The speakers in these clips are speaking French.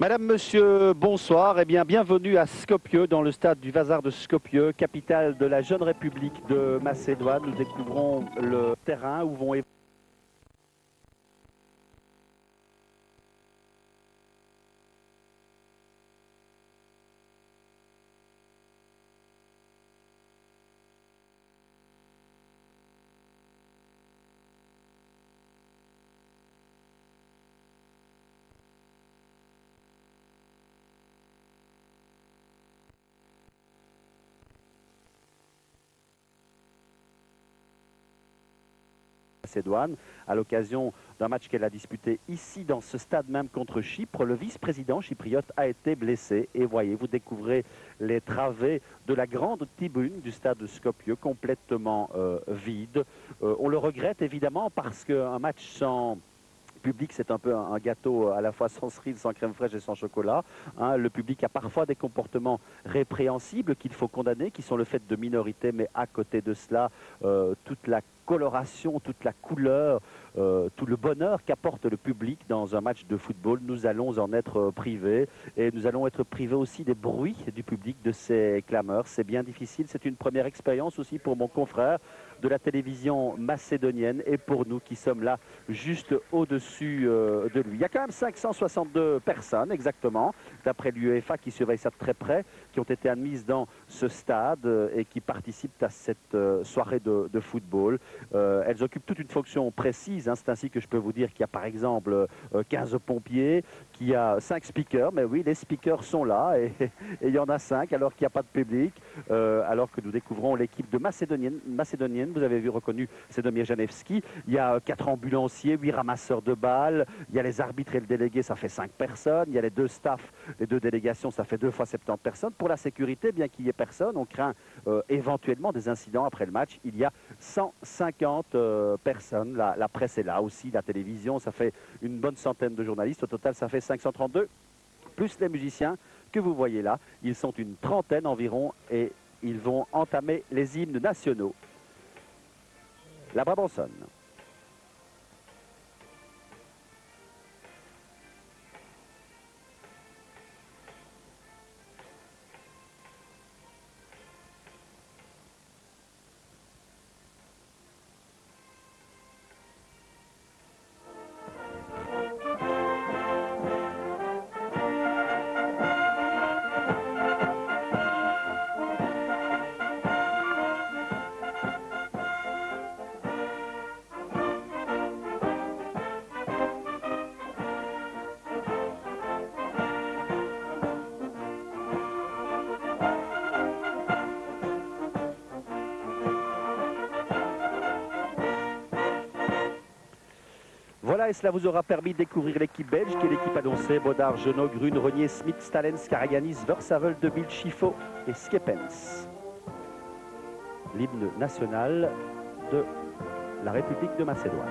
Madame, Monsieur, bonsoir. Eh bien, bienvenue à Skopje, dans le stade du Vasar de Skopje, capitale de la jeune République de Macédoine. Nous découvrons le terrain où vont Macédoine, à l'occasion d'un match qu'elle a disputé ici dans ce stade même contre Chypre. Le vice-président chypriote a été blessé et voyez, vous découvrez les travées de la grande tribune du stade de Skopje complètement vide. On le regrette évidemment parce qu'un match sans public, c'est un peu un gâteau à la fois sans cerise, sans crème fraîche et sans chocolat. Le public a parfois des comportements répréhensibles qu'il faut condamner, qui sont le fait de minorités, mais à côté de cela, toute la coloration, toute la couleur, tout le bonheur qu'apporte le public dans un match de football, nous allons en être privés. Et nous allons être privés aussi des bruits du public, de ses clameurs. C'est bien difficile, c'est une première expérience aussi pour mon confrère de la télévision macédonienne et pour nous qui sommes là juste au-dessus de lui. Il y a quand même 562 personnes exactement, d'après l'UEFA qui surveille ça de très près, qui ont été admises dans ce stade et qui participent à cette soirée de football. Elles occupent toute une fonction précise, c'est ainsi que je peux vous dire qu'il y a par exemple 15 pompiers, qu'il y a 5 speakers, mais oui, les speakers sont là et il y en a 5 alors qu'il n'y a pas de public, alors que nous découvrons l'équipe de macédonienne. Vous avez vu, reconnu Sedomir Janevski. Il y a 4 ambulanciers, 8 ramasseurs de balles, il y a les arbitres et le délégué, ça fait 5 personnes, il y a les 2 staffs, les 2 délégations, ça fait 2 fois 70 personnes. Pour la sécurité, bien qu'il n'y ait personne, on craint éventuellement des incidents après le match. Il y a 150 personnes, la presse est là aussi, la télévision, ça fait une bonne centaine de journalistes. Au total, ça fait 532, plus les musiciens que vous voyez là. Ils sont une trentaine environ et ils vont entamer les hymnes nationaux. La Brabançonne. Voilà, et cela vous aura permis de découvrir l'équipe belge, qui est l'équipe annoncée: Bodar, Genot, Grune, Renier, Smit, Stalens, Karagianis, Versavel, De Biel, Schifo et Skepens. L'hymne national de la République de Macédoine.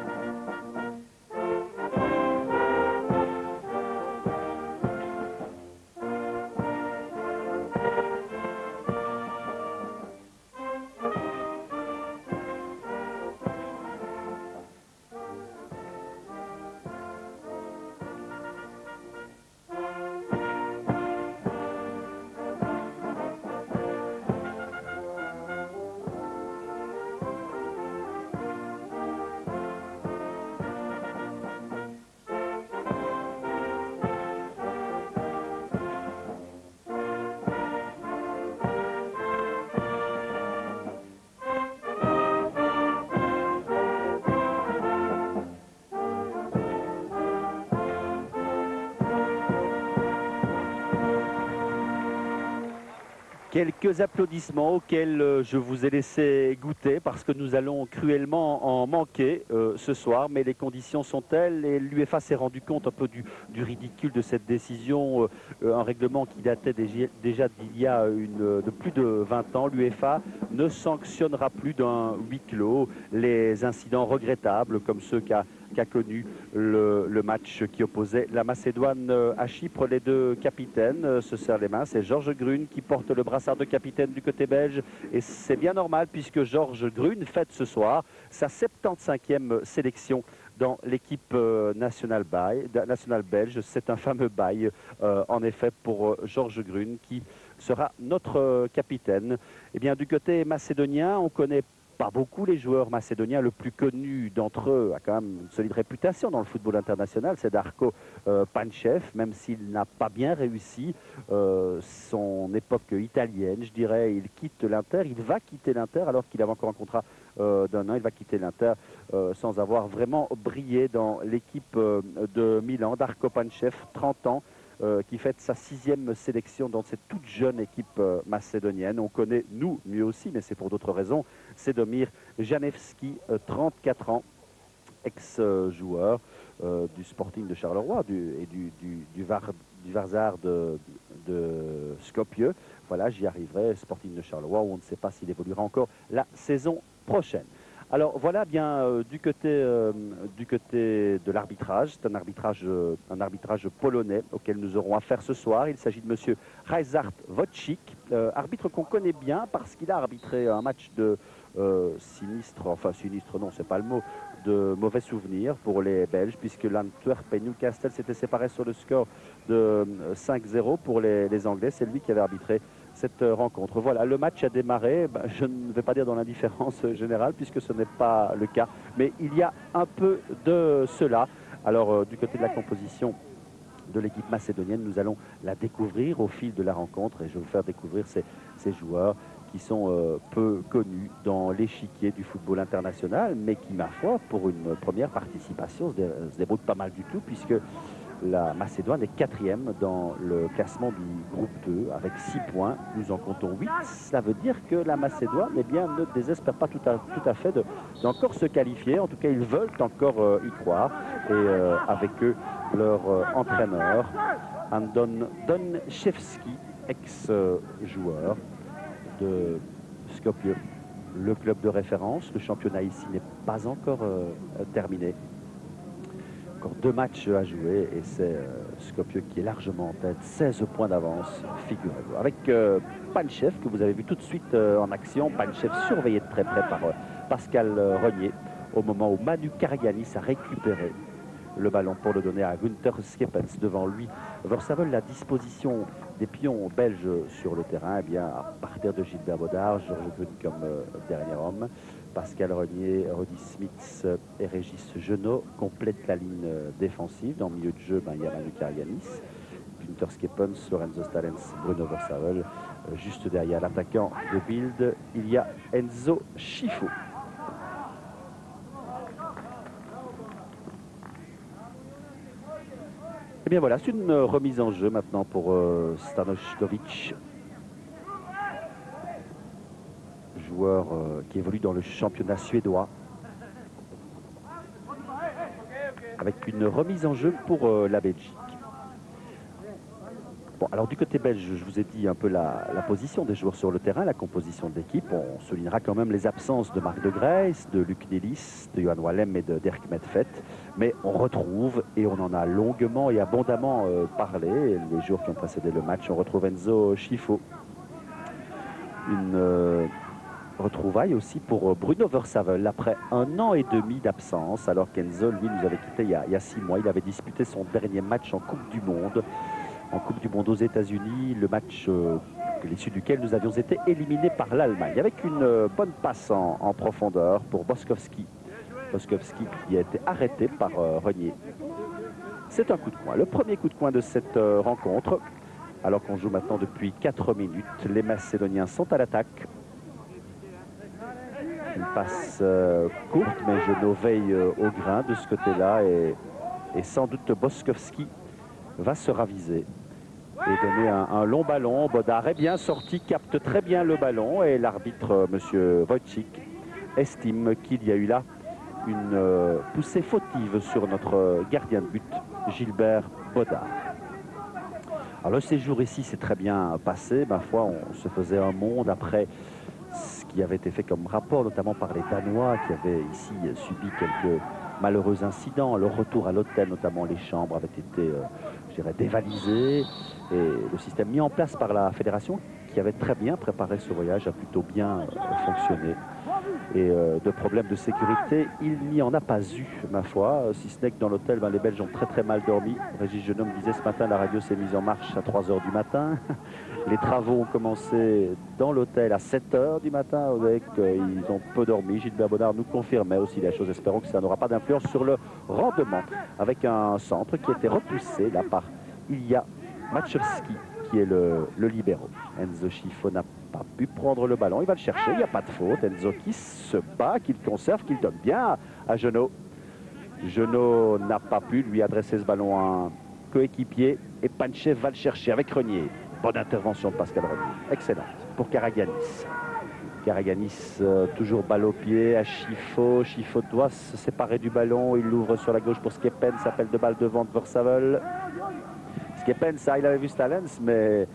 Quelques applaudissements auxquels je vous ai laissé goûter parce que nous allons cruellement en manquer ce soir, mais les conditions sont telles et l'UEFA s'est rendu compte un peu du ridicule de cette décision, un règlement qui datait déjà d'il y a de plus de 20 ans. L'UEFA ne sanctionnera plus d'un huis clos les incidents regrettables comme ceux qu'a connu le match qui opposait la Macédoine à Chypre. Les 2 capitaines se serrent les mains. C'est Georges Grune qui porte le brassard de capitaine du côté belge. Et c'est bien normal puisque Georges Grune fête ce soir sa 75e sélection dans l'équipe nationale belge. C'est un fameux bail, en effet, pour Georges Grune, qui sera notre capitaine. Eh bien, du côté macédonien, on connaît pas beaucoup les joueurs macédoniens. Le plus connu d'entre eux a quand même une solide réputation dans le football international, c'est Darko Panchev, même s'il n'a pas bien réussi son époque italienne, je dirais. Il quitte l'Inter, il va quitter l'Inter alors qu'il avait encore un contrat d'un an. Il va quitter l'Inter sans avoir vraiment brillé dans l'équipe de Milan. Darko Panchev, 30 ans, qui fête sa 6e sélection dans cette toute jeune équipe macédonienne. On connaît, nous, mieux aussi, mais c'est pour d'autres raisons, Sedomir Janevski, 34 ans, ex-joueur du Sporting de Charleroi et du Varzar de Skopje. Voilà, j'y arriverai, Sporting de Charleroi, où on ne sait pas s'il évoluera encore la saison prochaine. Alors voilà bien du côté de l'arbitrage. C'est un arbitrage polonais auquel nous aurons affaire ce soir. Il s'agit de monsieur Ryszard Wojcik, arbitre qu'on connaît bien parce qu'il a arbitré un match de sinistre non, c'est pas le mot, de mauvais souvenirs pour les Belges, puisque l'Antwerp et Newcastle s'étaient séparés sur le score de 5-0 pour les Anglais. C'est lui qui avait arbitré cette rencontre. Voilà, le match a démarré, je ne vais pas dire dans l'indifférence générale, puisque ce n'est pas le cas, mais il y a un peu de cela. Alors, du côté de la composition de l'équipe macédonienne, nous allons la découvrir au fil de la rencontre, et je vais vous faire découvrir ces joueurs qui sont peu connus dans l'échiquier du football international, mais qui, ma foi, pour une première participation, se débrouillent pas mal du tout, puisque la Macédoine est 4e dans le classement du groupe 2 avec 6 points. Nous en comptons 8. Cela veut dire que la Macédoine, eh bien, ne désespère pas tout à fait d'encore se qualifier. En tout cas, ils veulent encore y croire. Et avec eux, leur entraîneur, Andon Donchevski, ex-joueur de Skopje, le club de référence. Le championnat ici n'est pas encore terminé. Encore 2 matchs à jouer et c'est Skopje qui est largement en tête, 16 points d'avance, figurez-vous. Avec Panchev, que vous avez vu tout de suite en action. Panchev surveillé de très près par Pascal Renier, au moment où Manu Karagianis a récupéré le ballon pour le donner à Günther Skepens. Devant lui, Versavel, la disposition des pions belges sur le terrain, eh bien, à partir de Gilbert Baudard, Georges Grune comme dernier homme. Pascal Renier, Rodi Smits et Régis Genot complètent la ligne défensive. Dans le milieu de jeu, il y a Manu Karagianis, Günther Skepens, Lorenzo Stalens, Bruno Versavel. Juste derrière l'attaquant de Bild, il y a Enzo Schifo. Et bien voilà, c'est une remise en jeu maintenant pour Stanošković, joueur qui évolue dans le championnat suédois, avec une remise en jeu pour la Belgique. Bon, alors du côté belge, je vous ai dit un peu la position des joueurs sur le terrain, la composition de l'équipe. On soulignera quand même les absences de Marc de Greyse, de Luc Nelis, de Johan Wallem et de Dirk Medvedt. Mais on retrouve, et on en a longuement et abondamment parlé les jours qui ont précédé le match, on retrouve Enzo Schifo. Une retrouvaille aussi pour Bruno Versavel après 1 an et demi d'absence, alors qu'Enzo, lui, nous avait quitté il y a 6 mois. Il avait disputé son dernier match en Coupe du Monde. En Coupe du Monde aux États-Unis, le match l'issue duquel nous avions été éliminés par l'Allemagne, avec une bonne passe en profondeur pour Boskowski. Boskowski qui a été arrêté par Renier. C'est un coup de coin, le premier coup de coin de cette rencontre, alors qu'on joue maintenant depuis 4 minutes. Les Macédoniens sont à l'attaque. Une passe courte, mais Genot veille au grain de ce côté-là, et sans doute Boskowski va se raviser et donner un long ballon. Baudard est bien sorti, capte très bien le ballon, et l'arbitre, monsieur Wojcik, estime qu'il y a eu là une poussée fautive sur notre gardien de but, Gilbert Baudard. Alors le séjour ici s'est très bien passé, ma foi, on se faisait un monde après ce qui avait été fait comme rapport, notamment par les Danois qui avaient ici subi quelques malheureux incidents. Le retour à l'hôtel, notamment les chambres, avaient été, je dirais, dévalisées, et le système mis en place par la fédération, qui avait très bien préparé ce voyage, a plutôt bien fonctionné. et de problèmes de sécurité, il n'y en a pas eu, ma foi, si ce n'est que dans l'hôtel, les Belges ont très mal dormi. Régis Genot me disait ce matin, la radio s'est mise en marche à 3 h du matin. Les travaux ont commencé dans l'hôtel à 7 h du matin, avec ils ont peu dormi. Gilbert Bonnard nous confirmait aussi la chose. Espérons que ça n'aura pas d'influence sur le rendement, avec un centre qui a été repoussé là par Ilya Maczewski, qui est le libéro. Enzo Schifo n'a pas pu prendre le ballon, il va le chercher, il n'y a pas de faute. Enzo qui se bat, qui le conserve, qui le donne bien à Genot. Genot n'a pas pu lui adresser ce ballon à un coéquipier et Panchev va le chercher avec Renier. Bonne intervention de Pascal Renier, excellente pour Karaganis. Karaganis toujours balle au pied à Schifo. Schifo doit se séparer du ballon, il l'ouvre sur la gauche pour Skepens, s'appelle de balle devant de Versavel. Skepens, il avait vu Stalens, mais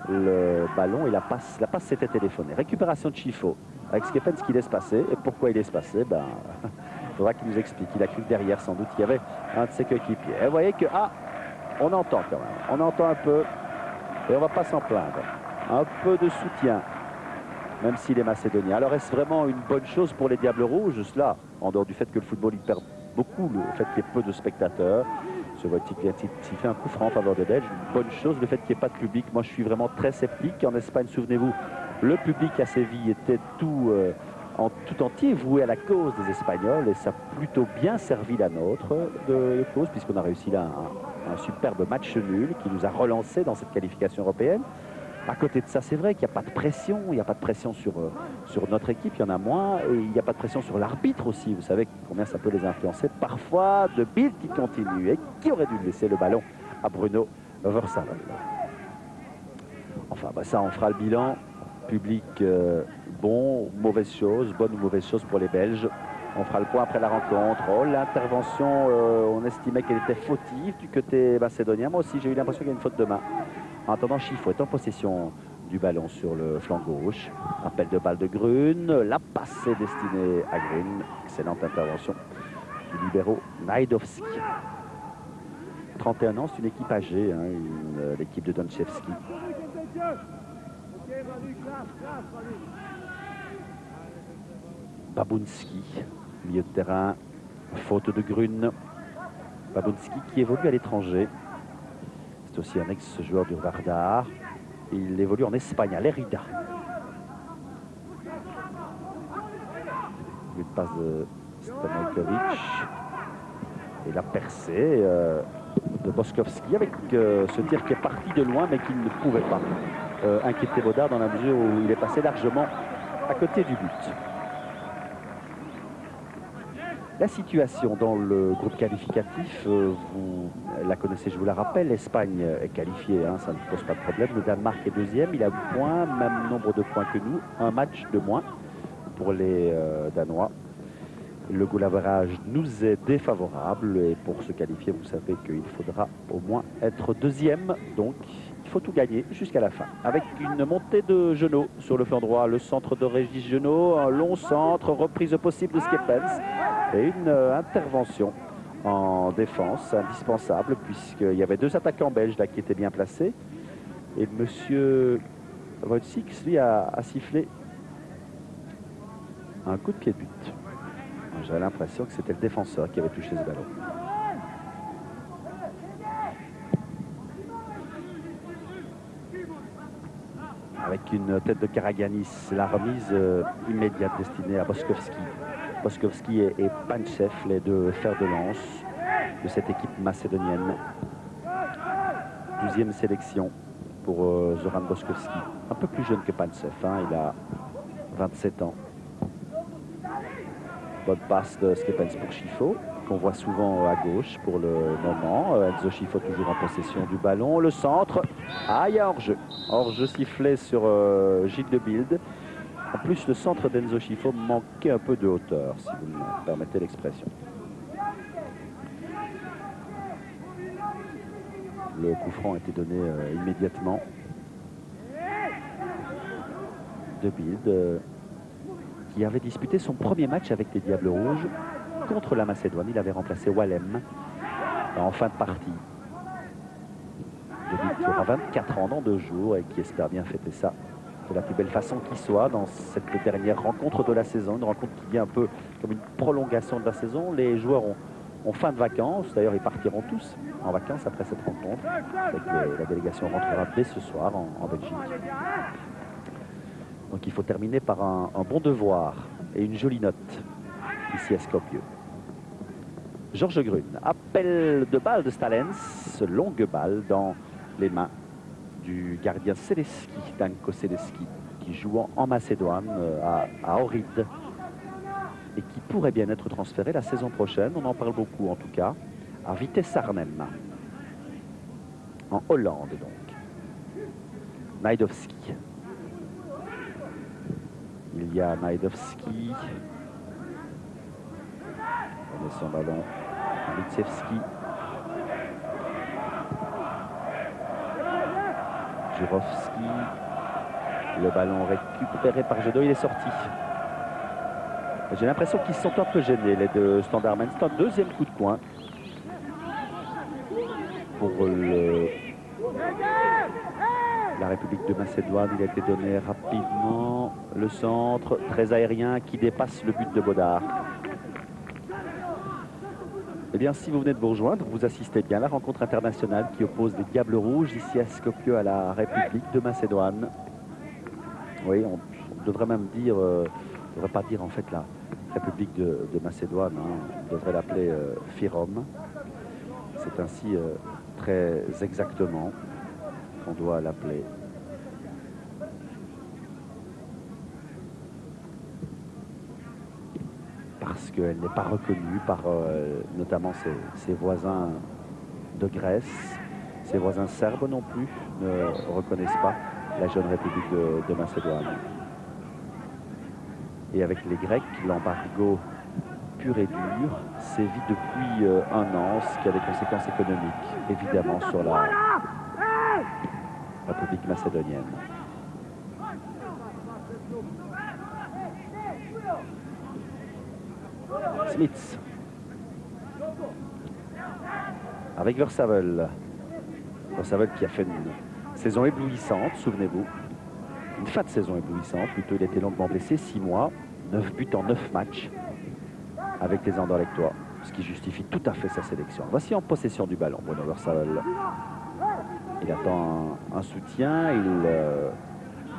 le ballon et la passe s'était téléphonée. Récupération de Schifo avec Skepens qui laisse passer. Et pourquoi il laisse passer? Il faudra qu'il nous explique. Il a cru que derrière, sans doute, il y avait un de ses coéquipiers. Et vous voyez que, on entend quand même. On entend un peu, et on ne va pas s'en plaindre. Un peu de soutien, même s'il est macédonien. Alors, est-ce vraiment une bonne chose pour les Diables Rouges? Cela, en dehors du fait que le football, il perd beaucoup, le fait qu'il y ait peu de spectateurs. S'il fait un coup franc en faveur des Belges, une bonne chose, le fait qu'il n'y ait pas de public. Moi, je suis vraiment très sceptique. En Espagne, souvenez-vous, le public à Séville était tout entier voué à la cause des Espagnols, et ça a plutôt bien servi la nôtre de cause, puisqu'on a réussi là un superbe match nul qui nous a relancé dans cette qualification européenne. À côté de ça, c'est vrai qu'il n'y a pas de pression. Il n'y a pas de pression sur notre équipe, il y en a moins. Et il n'y a pas de pression sur l'arbitre aussi. Vous savez combien ça peut les influencer. Parfois, de Bild qui continue et qui aurait dû laisser le ballon à Bruno Versavel. Enfin, ça, on fera le bilan. Public bon, mauvaise chose, bonne ou mauvaise chose pour les Belges. On fera le point après la rencontre. Oh, l'intervention, on estimait qu'elle était fautive du côté macédonien. Moi aussi, j'ai eu l'impression qu'il y a une faute de main. En attendant, Schifo est en possession du ballon sur le flanc gauche. Appel de balle de Grune. La passe est destinée à Grune. Excellente intervention du libéro Najdowski. 31 ans, c'est une équipe âgée, l'équipe de Donchevski. Babunski, milieu de terrain. Faute de Grune. Babunski qui évolue à l'étranger. C'est aussi un ex-joueur du Vardar. Il évolue en Espagne, à Lérida. Une passe de Stanojkovic. Et la percée de Boskovski avec ce tir qui est parti de loin mais qui ne pouvait pas inquiéter Baudard dans la mesure où il est passé largement à côté du but. La situation dans le groupe qualificatif, vous la connaissez, je vous la rappelle. L'Espagne est qualifiée, ça ne pose pas de problème. Le Danemark est deuxième, il a 8 points, même nombre de points que nous. Un match de moins pour les Danois. Le goal average nous est défavorable et pour se qualifier, vous savez qu'il faudra au moins être deuxième. Donc, il faut tout gagner jusqu'à la fin. Avec une montée de Genot sur le flanc droit, le centre de Régis Genot, un long centre, reprise possible de Skepens et une intervention en défense indispensable puisqu'il y avait deux attaquants belges là qui étaient bien placés. Et monsieur Wojcik, lui, a sifflé un coup de pied de but. J'avais l'impression que c'était le défenseur qui avait touché ce ballon. Avec une tête de Karaganis, la remise immédiate destinée à Boskovski. Boskovski et Panchev, les deux fers de lance de cette équipe macédonienne. 12e sélection pour Zoran Boskovski. Un peu plus jeune que Panchev, il a 27 ans. Bonne passe de Skepens pour Schifo, qu'on voit souvent à gauche pour le moment. Enzo Schifo toujours en possession du ballon. Le centre. Il y a hors-jeu. Hors-jeu sifflé sur Gilles de Bild. En plus, le centre d'Enzo Schifo manquait un peu de hauteur, si vous me permettez l'expression. Le coup franc a été donné immédiatement. De Bild. Qui avait disputé son premier match avec les Diables Rouges contre la Macédoine. Il avait remplacé Wallem en fin de partie. De Bild qui aura 24 ans dans 2 jours et qui espère bien fêter ça de la plus belle façon qui soit dans cette dernière rencontre de la saison, une rencontre qui vient un peu comme une prolongation de la saison. Les joueurs ont fin de vacances, d'ailleurs ils partiront tous en vacances après cette rencontre. La délégation rentrera dès ce soir en Belgique. Donc il faut terminer par un bon devoir et une jolie note ici à Skopje. Georges Grune, appel de balle de Stalens, longue balle dans les mains du gardien Seleski, Danko Seleski, qui joue en Macédoine à Ohrid et qui pourrait bien être transféré la saison prochaine, on en parle beaucoup en tout cas, à Vitesse Arnhem, en Hollande donc. Najdovski. Il y a Najdovski. On met son ballon. Mitsevski. Jurovski. Le ballon récupéré par Jeudo, il est sorti. J'ai l'impression qu'ils sont un peu gênés, les deux Standardmen. C'est un deuxième coup de poing pour la République de Macédoine. Il a été donné rapidement. Le centre, très aérien, qui dépasse le but de Baudard. Eh bien, si vous venez de vous rejoindre, vous assistez bien à la rencontre internationale qui oppose les Diables Rouges ici à Skopje à la République de Macédoine. Oui, on devrait même dire, on ne devrait pas dire en fait la République de Macédoine, hein. On devrait l'appeler Fyrom. C'est ainsi très exactement qu'on doit l'appeler. Parce qu'elle n'est pas reconnue par notamment ses voisins de Grèce. Ses voisins serbes non plus ne reconnaissent pas la jeune République de Macédoine. Et avec les Grecs, l'embargo pur et dur sévit depuis un an, ce qui a des conséquences économiques, évidemment, sur la République macédonienne. Smits avec Versavel. Versavel qui a fait une saison éblouissante, souvenez-vous. Une fin de saison éblouissante, plutôt il était longuement blessé, 6 mois, 9 buts en 9 matchs avec les Anderlechtois, ce qui justifie tout à fait sa sélection. Voici en possession du ballon, Bruno Versavel. Il attend un soutien, il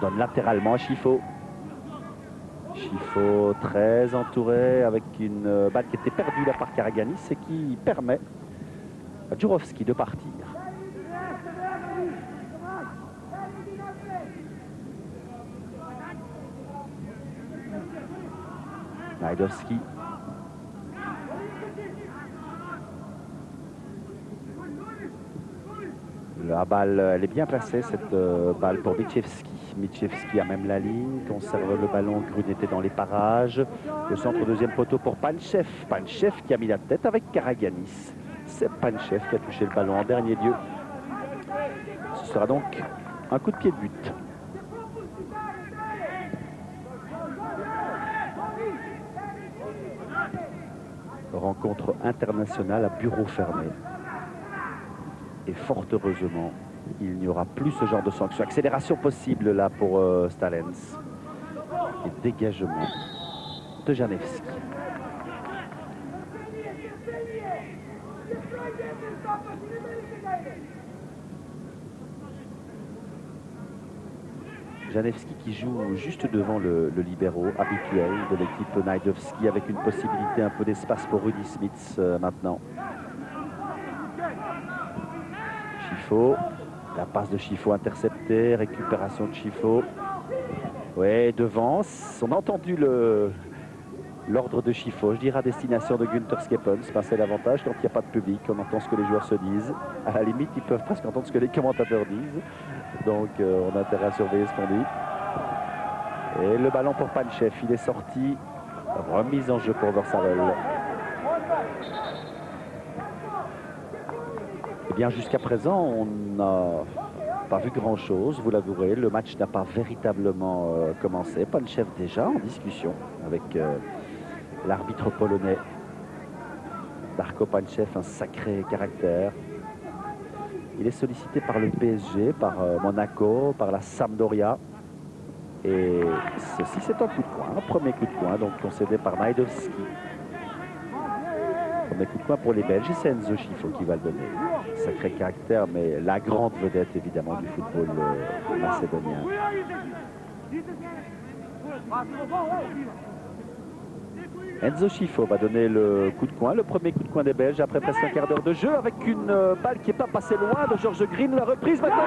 donne latéralement à Chifo. Chifo très entouré avec une balle qui était perdue là par Karaganis et qui permet à Jurovski de partir. Najdovski. La balle, elle est bien placée, cette balle pour Mitsevski. Mitsevski a même la ligne, conserve le ballon. Grune était dans les parages. Le centre deuxième poteau pour Panchev. Panchev qui a mis la tête avec Karaganis. C'est Panchev qui a touché le ballon en dernier lieu. Ce sera donc un coup de pied de but. Rencontre internationale à bureau fermé. Et fort heureusement, il n'y aura plus ce genre de sanction. Accélération possible là pour Stalens. Et dégagement de Janevski. Janevski qui joue juste devant le libéro habituel de l'équipe Najdovski avec une possibilité un peu d'espace pour Rudy Smits maintenant. Chifo, la passe de Chifo interceptée, récupération de Chifo. Oui, devant, on a entendu l'ordre de Chifo, je dirais à destination de Günther Skepens. C'est l'avantage quand il n'y a pas de public, on entend ce que les joueurs se disent. À la limite, ils peuvent presque entendre ce que les commentateurs disent. Donc on a intérêt à surveiller ce qu'on dit. Et le ballon pour Panchev, il est sorti. Remise en jeu pour Versavel. Eh bien, jusqu'à présent, on n'a pas vu grand-chose, vous l'avouerez. Le match n'a pas véritablement commencé. Panchev déjà en discussion avec l'arbitre polonais. Darko Panchev, un sacré caractère. Il est sollicité par le PSG, par Monaco, par la Sampdoria. Et ceci, c'est un coup de coin, un premier coup de coin, donc concédé par Najdovski. Premier coup de coin pour les Belges, et c'est Enzo Scifo qui va le donner. Sacré caractère, mais la grande vedette, évidemment, du football macédonien. Enzo Scifo va donner le coup de coin, le premier coup de coin des Belges, après presque un quart d'heure de jeu, avec une balle qui n'est pas passée loin de Georges Green. La reprise maintenant.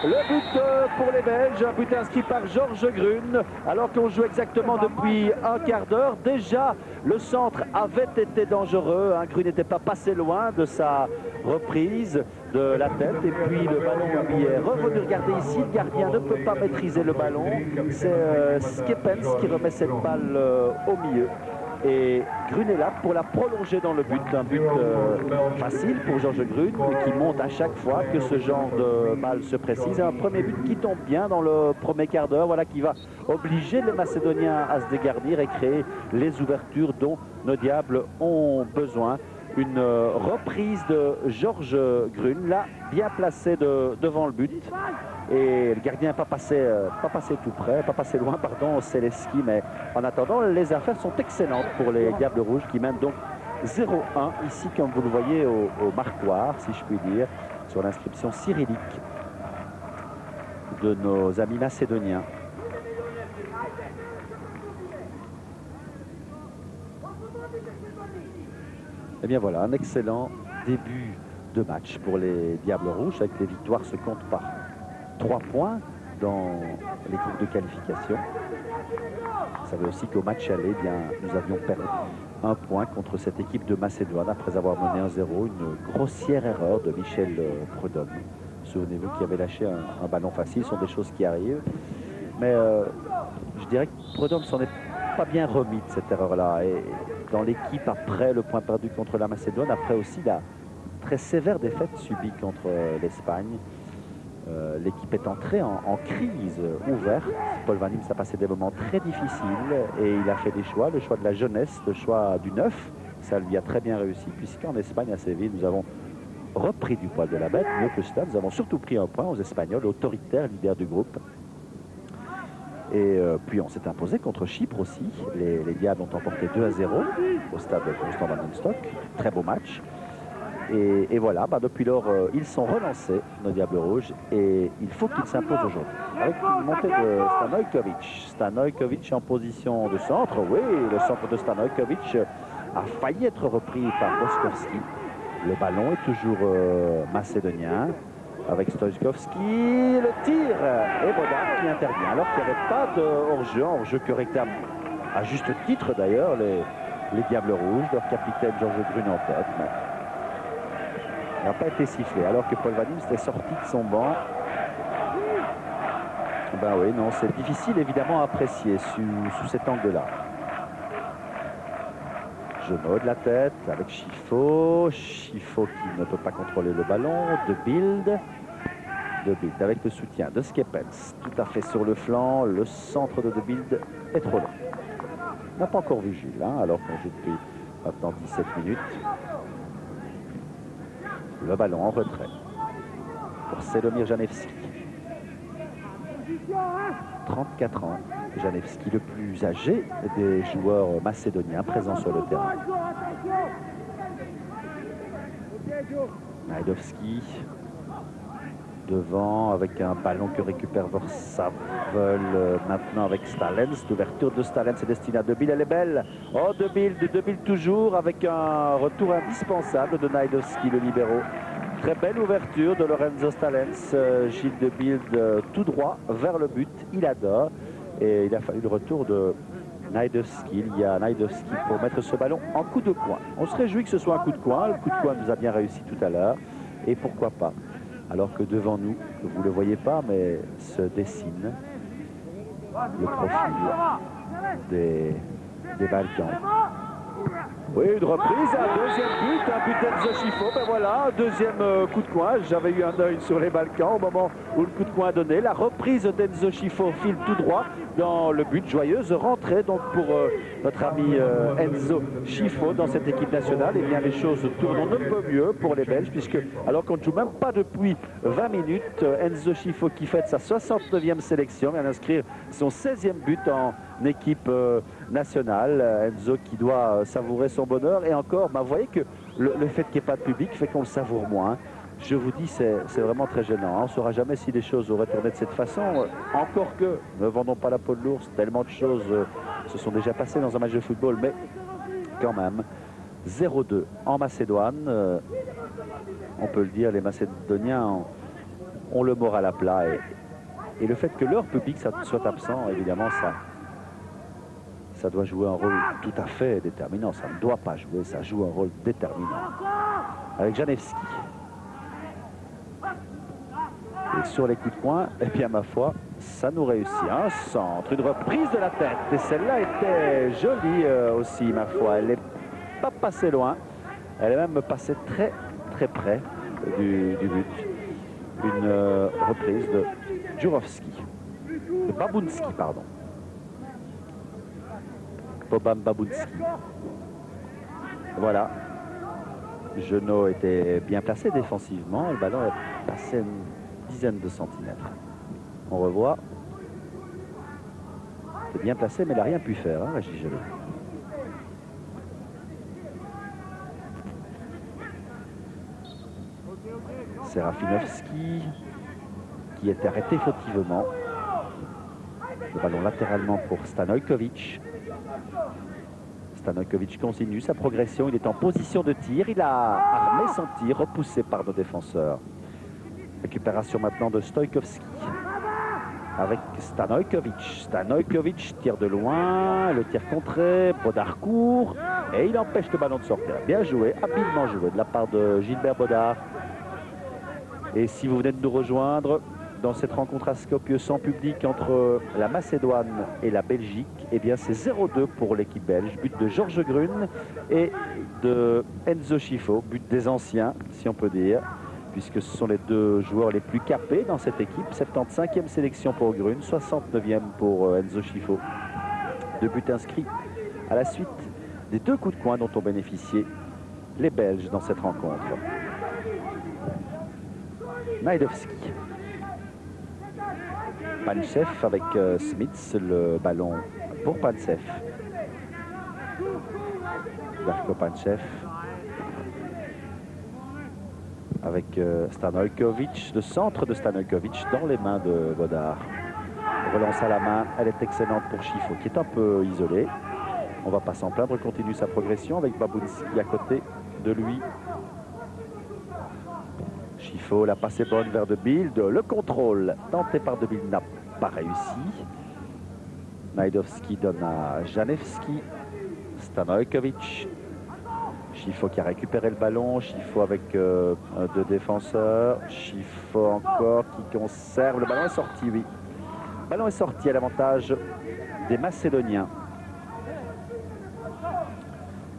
Le but pour les Belges, un but inscrit par Georges Grün, alors qu'on joue exactement depuis un quart d'heure. Déjà, le centre avait été dangereux. Grün n'était pas passé loin de sa reprise de la tête. Et puis le ballon lui est revenu. Regardez ici, le gardien ne peut pas maîtriser le ballon. C'est Skepens qui remet cette balle au milieu. Et Grün est là pour la prolonger dans le but. Un but facile pour Georges Grün, qui monte à chaque fois que ce genre de balle se précise. Un premier but qui tombe bien dans le premier quart d'heure, voilà, qui va obliger les Macédoniens à se dégarnir et créer les ouvertures dont nos Diables ont besoin. Une reprise de Georges Grün, là, bien placée devant le but. Et le gardien n'est pas passé tout près, pas passé loin, pardon, Seleski. Mais en attendant, les affaires sont excellentes pour les Diables Rouges qui mènent donc 0-1 ici, comme vous le voyez, au marquoir, si je puis dire, sur l'inscription cyrillique de nos amis macédoniens. Et bien voilà, un excellent début de match pour les Diables Rouges, avec les victoires se comptent par 3 points dans les groupes de qualification. Vous savez aussi qu'au match aller, bien, nous avions perdu 1 point contre cette équipe de Macédoine après avoir mené 1-0. Une grossière erreur de Michel Prudhomme. Souvenez-vous qu'il avait lâché un ballon facile. Ce sont des choses qui arrivent. Mais je dirais que Prudhomme s'en est pas bien remis de cette erreur-là. Et dans l'équipe, après le point perdu contre la Macédoine, après aussi la très sévère défaite subie contre l'Espagne, l'équipe est entrée en crise ouverte. Paul Van Imst a passé des moments très difficiles et il a fait des choix, le choix de la jeunesse, le choix du neuf. Ça lui a très bien réussi, puisqu'en Espagne, à Séville, nous avons repris du poil de la bête. Mieux que cela, nous avons surtout pris un point aux Espagnols, autoritaires, leaders du groupe. Et puis on s'est imposé contre Chypre aussi. Les Diables ont emporté 2-0 au stade Constant Van Stock. Très beau match. Et voilà, depuis lors, ils sont relancés, nos Diables Rouges, et il faut qu'ils s'imposent aujourd'hui. Avec une montée de Stanojkovic. Stanojkovic en position de centre. Oui, le centre de Stanojkovic a failli être repris par Boskovski. Le ballon est toujours macédonien. Avec Stojkovski, le tir, et Bodak qui intervient. Alors qu'il n'y avait pas de hors-jeu que réclament, à juste titre d'ailleurs, les Diables Rouges, leur capitaine Georges Grün en tête. Mais il n'a pas été sifflé, alors que Paul Van Imst est sorti de son banc. Ben oui, non, c'est difficile évidemment à apprécier sous cet angle-là. Genot de la tête avec Scifo. Scifo qui ne peut pas contrôler le ballon. De Bild avec le soutien de Skepens. Tout à fait sur le flanc. Le centre de Bild est trop long. On n'a pas encore vu Jules, alors qu'on joue depuis maintenant 17 minutes. Le ballon en retrait pour Selomir Janevski. 34 ans. Janevski, le plus âgé des joueurs macédoniens présents sur le terrain. Najdovski devant avec un ballon que récupère Vorsavel. Maintenant avec Stalens. L'ouverture de Stalens est destinée à De Bild. Elle est belle. Oh, De Bild toujours avec un retour indispensable de Najdovski, le libéro. Très belle ouverture de Lorenzo Stalens. Gilles De Bild tout droit vers le but. Il adore. Et il a fallu le retour de Najdovski. Il y a Najdovski pour mettre ce ballon en coup de coin. On se réjouit que ce soit un coup de coin. Le coup de coin nous a bien réussi tout à l'heure. Et pourquoi pas? Alors que devant nous, vous ne le voyez pas, mais se dessine le profil des Balkans. Oui, une reprise, un deuxième but, un but d'Enzo Schifo. Ben voilà, un deuxième coup de coin. J'avais eu un œil sur les Balkans au moment où le coup de coin a donné. La reprise d'Enzo Schifo file tout droit dans le but. Joyeuse rentrée donc pour notre ami Enzo Schifo dans cette équipe nationale. Et bien les choses tournent on ne peut mieux pour les Belges puisque alors qu'on ne joue même pas depuis 20 minutes, Enzo Schifo qui fête sa 69e sélection vient d'inscrire son 16e but en équipe nationale. Enzo qui doit savourer son bonheur et encore, vous voyez que le fait qu'il n'y ait pas de public fait qu'on le savoure moins. Je vous dis, c'est vraiment très gênant. On ne saura jamais si les choses auraient tourné de cette façon. Encore que, ne vendons pas la peau de l'ours, tellement de choses se sont déjà passées dans un match de football, mais quand même, 0-2 en Macédoine. On peut le dire, les Macédoniens ont le moral à plat. Et le fait que leur public soit absent, évidemment, ça doit jouer un rôle tout à fait déterminant. Ça ne doit pas jouer, ça joue un rôle déterminant. Avec Janevski. Et sur les coups de poing, eh bien ma foi, ça nous réussit. Un centre, une reprise de la tête. Et celle-là était jolie aussi, ma foi. Elle n'est pas passée loin. Elle est même passée très très près du but. Une reprise de Jurovski. De Babunski, pardon. Boban Babunski. Voilà. Genot était bien placé défensivement. Le ballon est passé une dizaine de centimètres. On revoit. C'est bien placé, mais il n'a rien pu faire, hein, Régis Genot. Serafinovski qui est arrêté fautivement. Le ballon latéralement pour Stanojkovic. Stanojkovic continue sa progression. Il est en position de tir. Il a armé son tir, repoussé par nos défenseurs. Récupération maintenant de Stojkovski. Avec Stanojkovic. Stanojkovic tire de loin. Le tir contré. Bodard court. Et il empêche le ballon de sortir. Bien joué, habilement joué de la part de Gilbert Bodard. Et si vous venez de nous rejoindre dans cette rencontre à Skopje sans public entre la Macédoine et la Belgique, eh bien c'est 0-2 pour l'équipe belge. But de Georges Grun et de Enzo Schifo, but des anciens, si on peut dire, puisque ce sont les deux joueurs les plus capés dans cette équipe. 75e sélection pour Grun, 69e pour Enzo Schifo. Deux buts inscrits à la suite des deux coups de coin dont ont bénéficié les Belges dans cette rencontre. Najdovski. Panchev avec Smits, le ballon pour Panchev. Darko Panchev avec Stanojkovic, le centre de Stanojkovic dans les mains de Bodard. Relance à la main, elle est excellente pour Schifo qui est un peu isolé. On va pas s'en plaindre, continue sa progression avec Babunski à côté de lui. Schifo, la passe est bonne vers De Bild. Le contrôle tenté par De Bild n'a pas réussi. Najdovski donne à Janevski. Stanojkovic. Schifo qui a récupéré le ballon. Schifo avec deux défenseurs. Schifo encore qui conserve. Le ballon est sorti, oui. Le ballon est sorti à l'avantage des Macédoniens.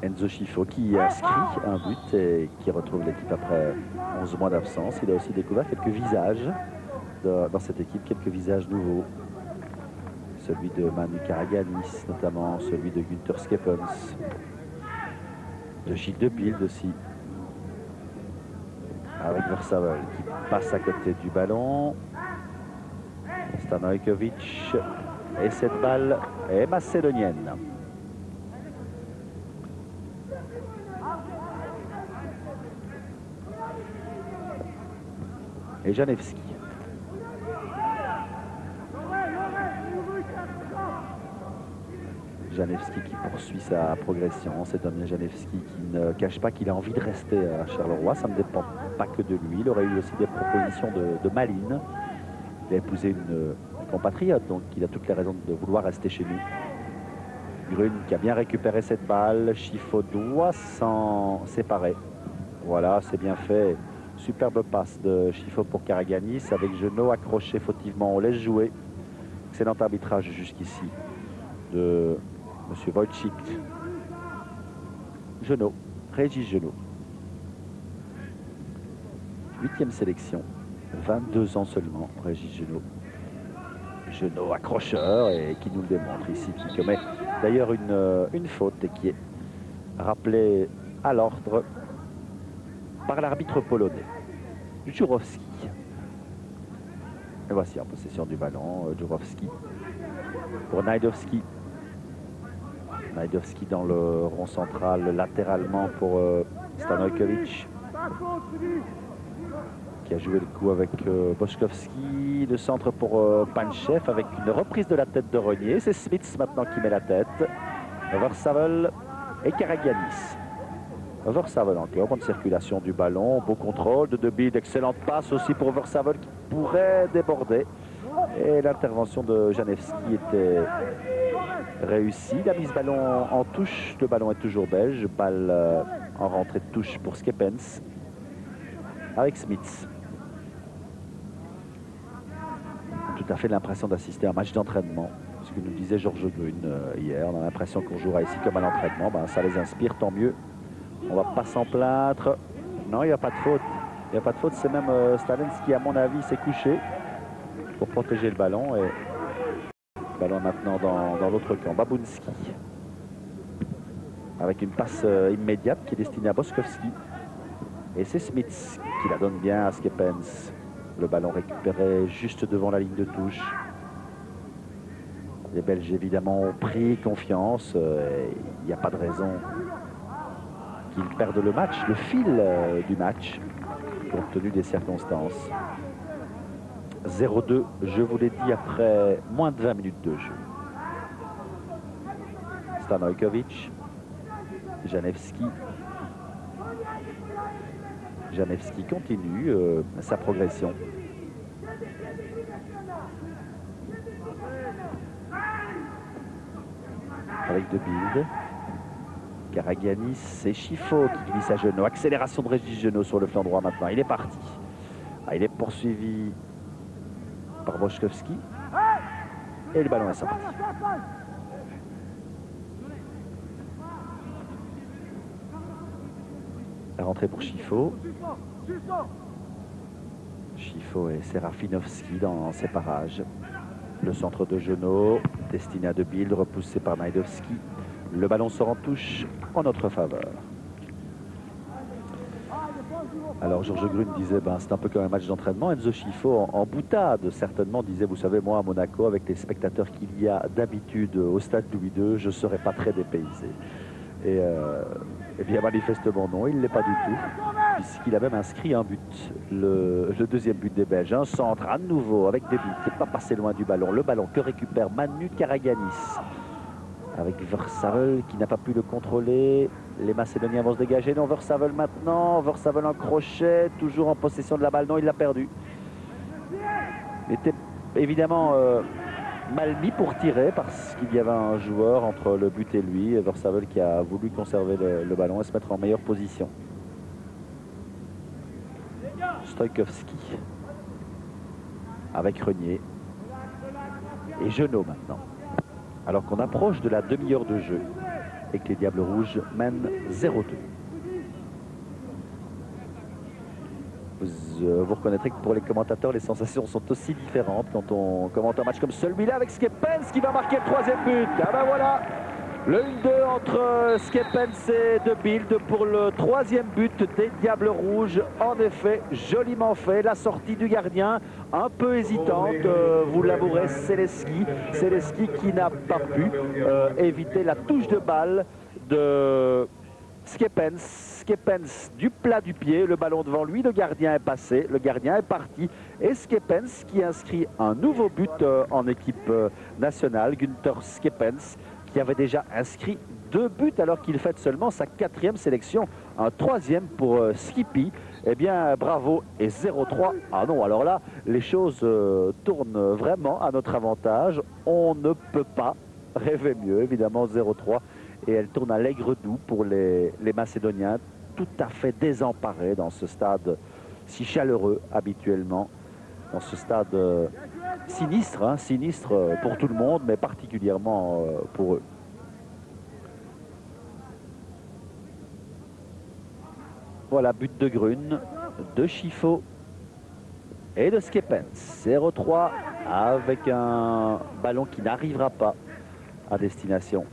Enzo Schifo qui inscrit un but et qui retrouve l'équipe après 11 mois d'absence. Il a aussi découvert quelques visages dans cette équipe, quelques visages nouveaux. Celui de Manu Karaganis, notamment celui de Günther Skeppens, de Gilles De Bild aussi. Avec Versavel qui passe à côté du ballon. Stanojkovic. Et cette balle est macédonienne. Et Janevski. Janevski qui poursuit sa progression. C'est Damien Janevski qui ne cache pas qu'il a envie de rester à Charleroi. Ça ne dépend pas que de lui. Il aurait eu aussi des propositions de Malines. Il a épousé une compatriote, donc il a toutes les raisons de vouloir rester chez nous. Grun qui a bien récupéré cette balle. Schifo doit s'en séparer. Voilà, c'est bien fait. Superbe passe de Schifo pour Karaganis avec Genot accroché fautivement. On laisse jouer. Excellent arbitrage jusqu'ici de M. Wojcik. Genot, Régis Genot. 8e sélection, 22 ans seulement, Régis Genot. Genot accrocheur et qui nous le démontre ici, qui commet d'ailleurs une faute et qui est rappelée à l'ordre par l'arbitre polonais, Jurowski. Et voici en possession du ballon, Jurowski pour Najdowski. Najdowski dans le rond central, latéralement pour Stanojkovic, qui a joué le coup avec Boszkowski. Le centre pour Panchev avec une reprise de la tête de Renier. C'est Smits maintenant qui met la tête. Oversavel et Karagianis. Oversavel encore, bonne circulation du ballon, beau contrôle de Bild, excellente passe aussi pour Oversavel qui pourrait déborder. Et l'intervention de Janevski était réussie. La mise ballon en touche, le ballon est toujours belge. Balle en rentrée de touche pour Skepens avec Smits. Tout à fait l'impression d'assister à un match d'entraînement. Ce que nous disait Georges Grune hier, on a l'impression qu'on jouera ici comme à l'entraînement. Ben, ça les inspire, tant mieux. On va pas s'en plaindre. Non, il n'y a pas de faute. Il n'y a pas de faute. C'est même Stalens qui, à mon avis, s'est couché pour protéger le ballon. Et le ballon maintenant dans l'autre camp. Babunski. Avec une passe immédiate qui est destinée à Boszkowski. Et c'est Smits qui la donne bien à Skepens. Le ballon récupéré juste devant la ligne de touche. Les Belges, évidemment, ont pris confiance. Il n'y a pas de raison qu'ils perdent le match, le fil du match, compte tenu des circonstances. 0-2, je vous l'ai dit, après moins de 20 minutes de jeu. Stanojkovic, Janevski. Janevski continue sa progression. Avec De Bild. Karagianis et Chifo qui glisse à Genot. Accélération de Régis Genot sur le flanc droit maintenant. Il est parti. Il est poursuivi par Boszkowski. Et le ballon est sorti. La rentrée pour Chifo. Chifo et Serafinovski dans ses parages. Le centre de Genot, destiné à De Bild, repoussé par Najdowski. Le ballon sort en touche en notre faveur. Alors Georges Grune disait, c'est un peu comme un match d'entraînement. Enzo Chifo en boutade certainement disait, vous savez, moi à Monaco, avec les spectateurs qu'il y a d'habitude au stade Louis II, je ne serais pas très dépaysé. Et bien manifestement non, il ne l'est pas du tout, puisqu'il a même inscrit un but, le deuxième but des Belges. Un centre à nouveau avec des buts qui n'est pas passé loin du ballon. Le ballon que récupère Manu Karagianis. Avec Versavel qui n'a pas pu le contrôler. Les Macédoniens vont se dégager. Non, Versavel maintenant. Versavel en crochet, toujours en possession de la balle. Non, il l'a perdu. Il était évidemment mal mis pour tirer parce qu'il y avait un joueur entre le but et lui. Versavel qui a voulu conserver le ballon et se mettre en meilleure position. Stojkovski avec Renier. Et Genot maintenant. Alors qu'on approche de la demi-heure de jeu et que les Diables Rouges mènent 0-2. Vous reconnaîtrez que pour les commentateurs, les sensations sont aussi différentes quand on commente un match comme celui-là avec Skepens qui va marquer le troisième but. Ah ben voilà, le 1-2 entre Skepens et De Bild pour le troisième but des Diables Rouges. En effet, joliment fait. La sortie du gardien, un peu hésitante, vous l'avouerez, Seleski. Seleski qui n'a pas pu éviter la touche de balle de Skepens. Skepens du plat du pied, le ballon devant lui, le gardien est passé, le gardien est parti. Et Skepens qui inscrit un nouveau but en équipe nationale, Günther Skepens, qui avait déjà inscrit 2 buts alors qu'il fête seulement sa 4e sélection, un 3e pour Skippy. Eh bien, bravo, et 0-3. Ah non, alors là, les choses tournent vraiment à notre avantage. On ne peut pas rêver mieux, évidemment, 0-3. Et elle tourne à l'aigre doux pour les Macédoniens, tout à fait désemparés dans ce stade si chaleureux habituellement, dans ce stade sinistre, sinistre pour tout le monde, mais particulièrement pour eux. Voilà, but de Grune, de Chifo et de Skepens. 0-3 avec un ballon qui n'arrivera pas à destination.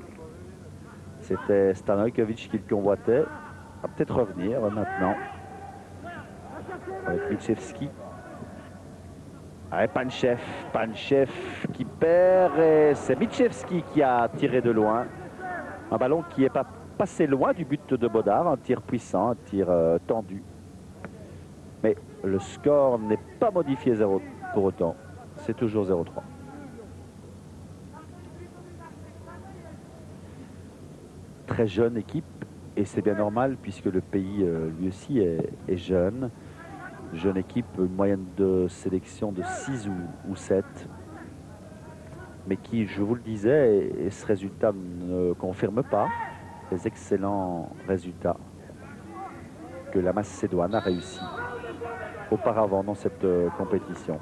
C'était Stanojkovic qui le convoitait. Va peut-être revenir maintenant avec Michevski. Allez, Panchev qui perd et c'est Michevski qui a tiré de loin. Un ballon qui n'est pas passé loin du but de Bodard, un tir puissant, un tir tendu. Mais le score n'est pas modifié pour autant. C'est toujours 0-3. Très jeune équipe et c'est bien normal puisque le pays lui aussi est jeune. Jeune équipe, une moyenne de sélection de 6 ou 7. Mais qui, je vous le disais, et ce résultat ne confirme pas les excellents résultats que la Macédoine a réussi auparavant dans cette compétition.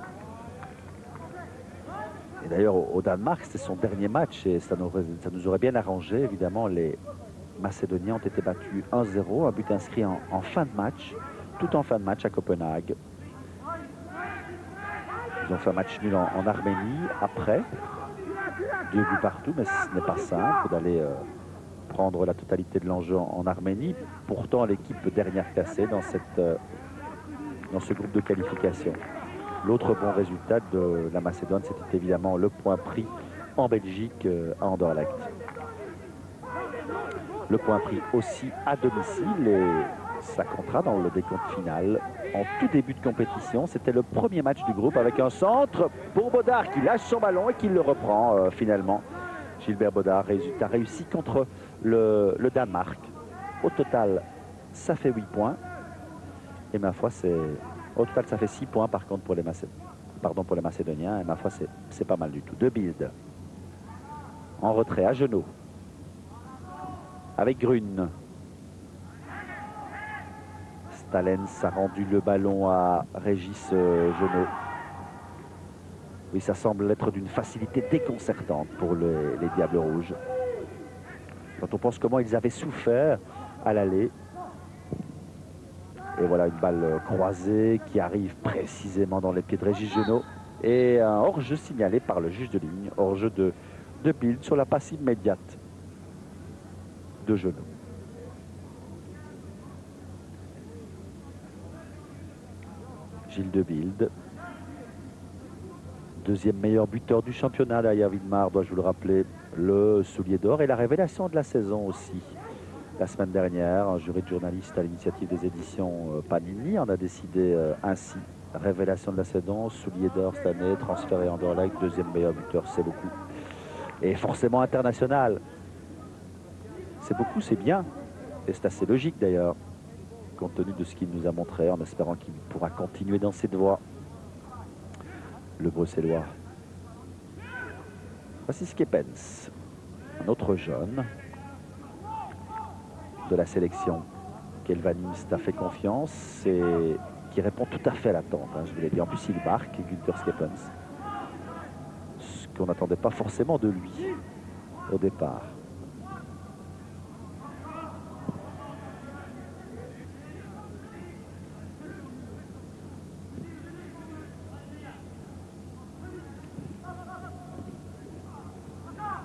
Et d'ailleurs, au Danemark, c'était son dernier match et ça nous aurait bien arrangé. Évidemment, les Macédoniens ont été battus 1-0, un but inscrit en fin de match, tout en fin de match à Copenhague. Ils ont fait un match nul en Arménie après. 2 buts partout, mais ce n'est pas simple d'aller prendre la totalité de l'enjeu en Arménie. Pourtant, l'équipe dernière classée dans ce groupe de qualification. L'autre bon résultat de la Macédoine, c'était évidemment le point pris en Belgique à Anderlecht. Le point pris aussi à domicile et ça comptera dans le décompte final. En tout début de compétition, c'était le premier match du groupe avec un centre pour Bodard qui lâche son ballon et qui le reprend finalement. Gilbert Bodard a réussi contre le Danemark. Au total, ça fait 8 points. Et ma foi, au total, ça fait 6 points par contre pour les Macédoniens. Et ma foi, c'est pas mal du tout. De Bild. En retrait à genoux. Avec Grune. Stalens a rendu le ballon à Régis Genot. Oui, ça semble être d'une facilité déconcertante pour les Diables Rouges. Quand on pense comment ils avaient souffert à l'aller. Et voilà une balle croisée qui arrive précisément dans les pieds de Régis Genot. Et un hors-jeu signalé par le juge de ligne. Hors-jeu de Bild sur la passe immédiate de Genot. Gilles de Bild. Deuxième meilleur buteur du championnat derrière Widmar, dois-je vous le rappeler, le soulier d'or et la révélation de la saison aussi. La semaine dernière, un jury de journalistes à l'initiative des éditions Panini en a décidé ainsi. Révélation de la saison, soulier d'or cette année, transféré en Anderlecht, deuxième meilleur buteur, c'est beaucoup. Et forcément international. C'est beaucoup, c'est bien. Et c'est assez logique d'ailleurs, compte tenu de ce qu'il nous a montré, en espérant qu'il pourra continuer dans cette voie. Le Bruxellois. Voici Skepens, un autre jeune de la sélection qu'Elvanist a fait confiance et qui répond tout à fait à l'attente. Je vous l'ai dit, en plus il marque, Günther Skepens. Ce qu'on n'attendait pas forcément de lui au départ.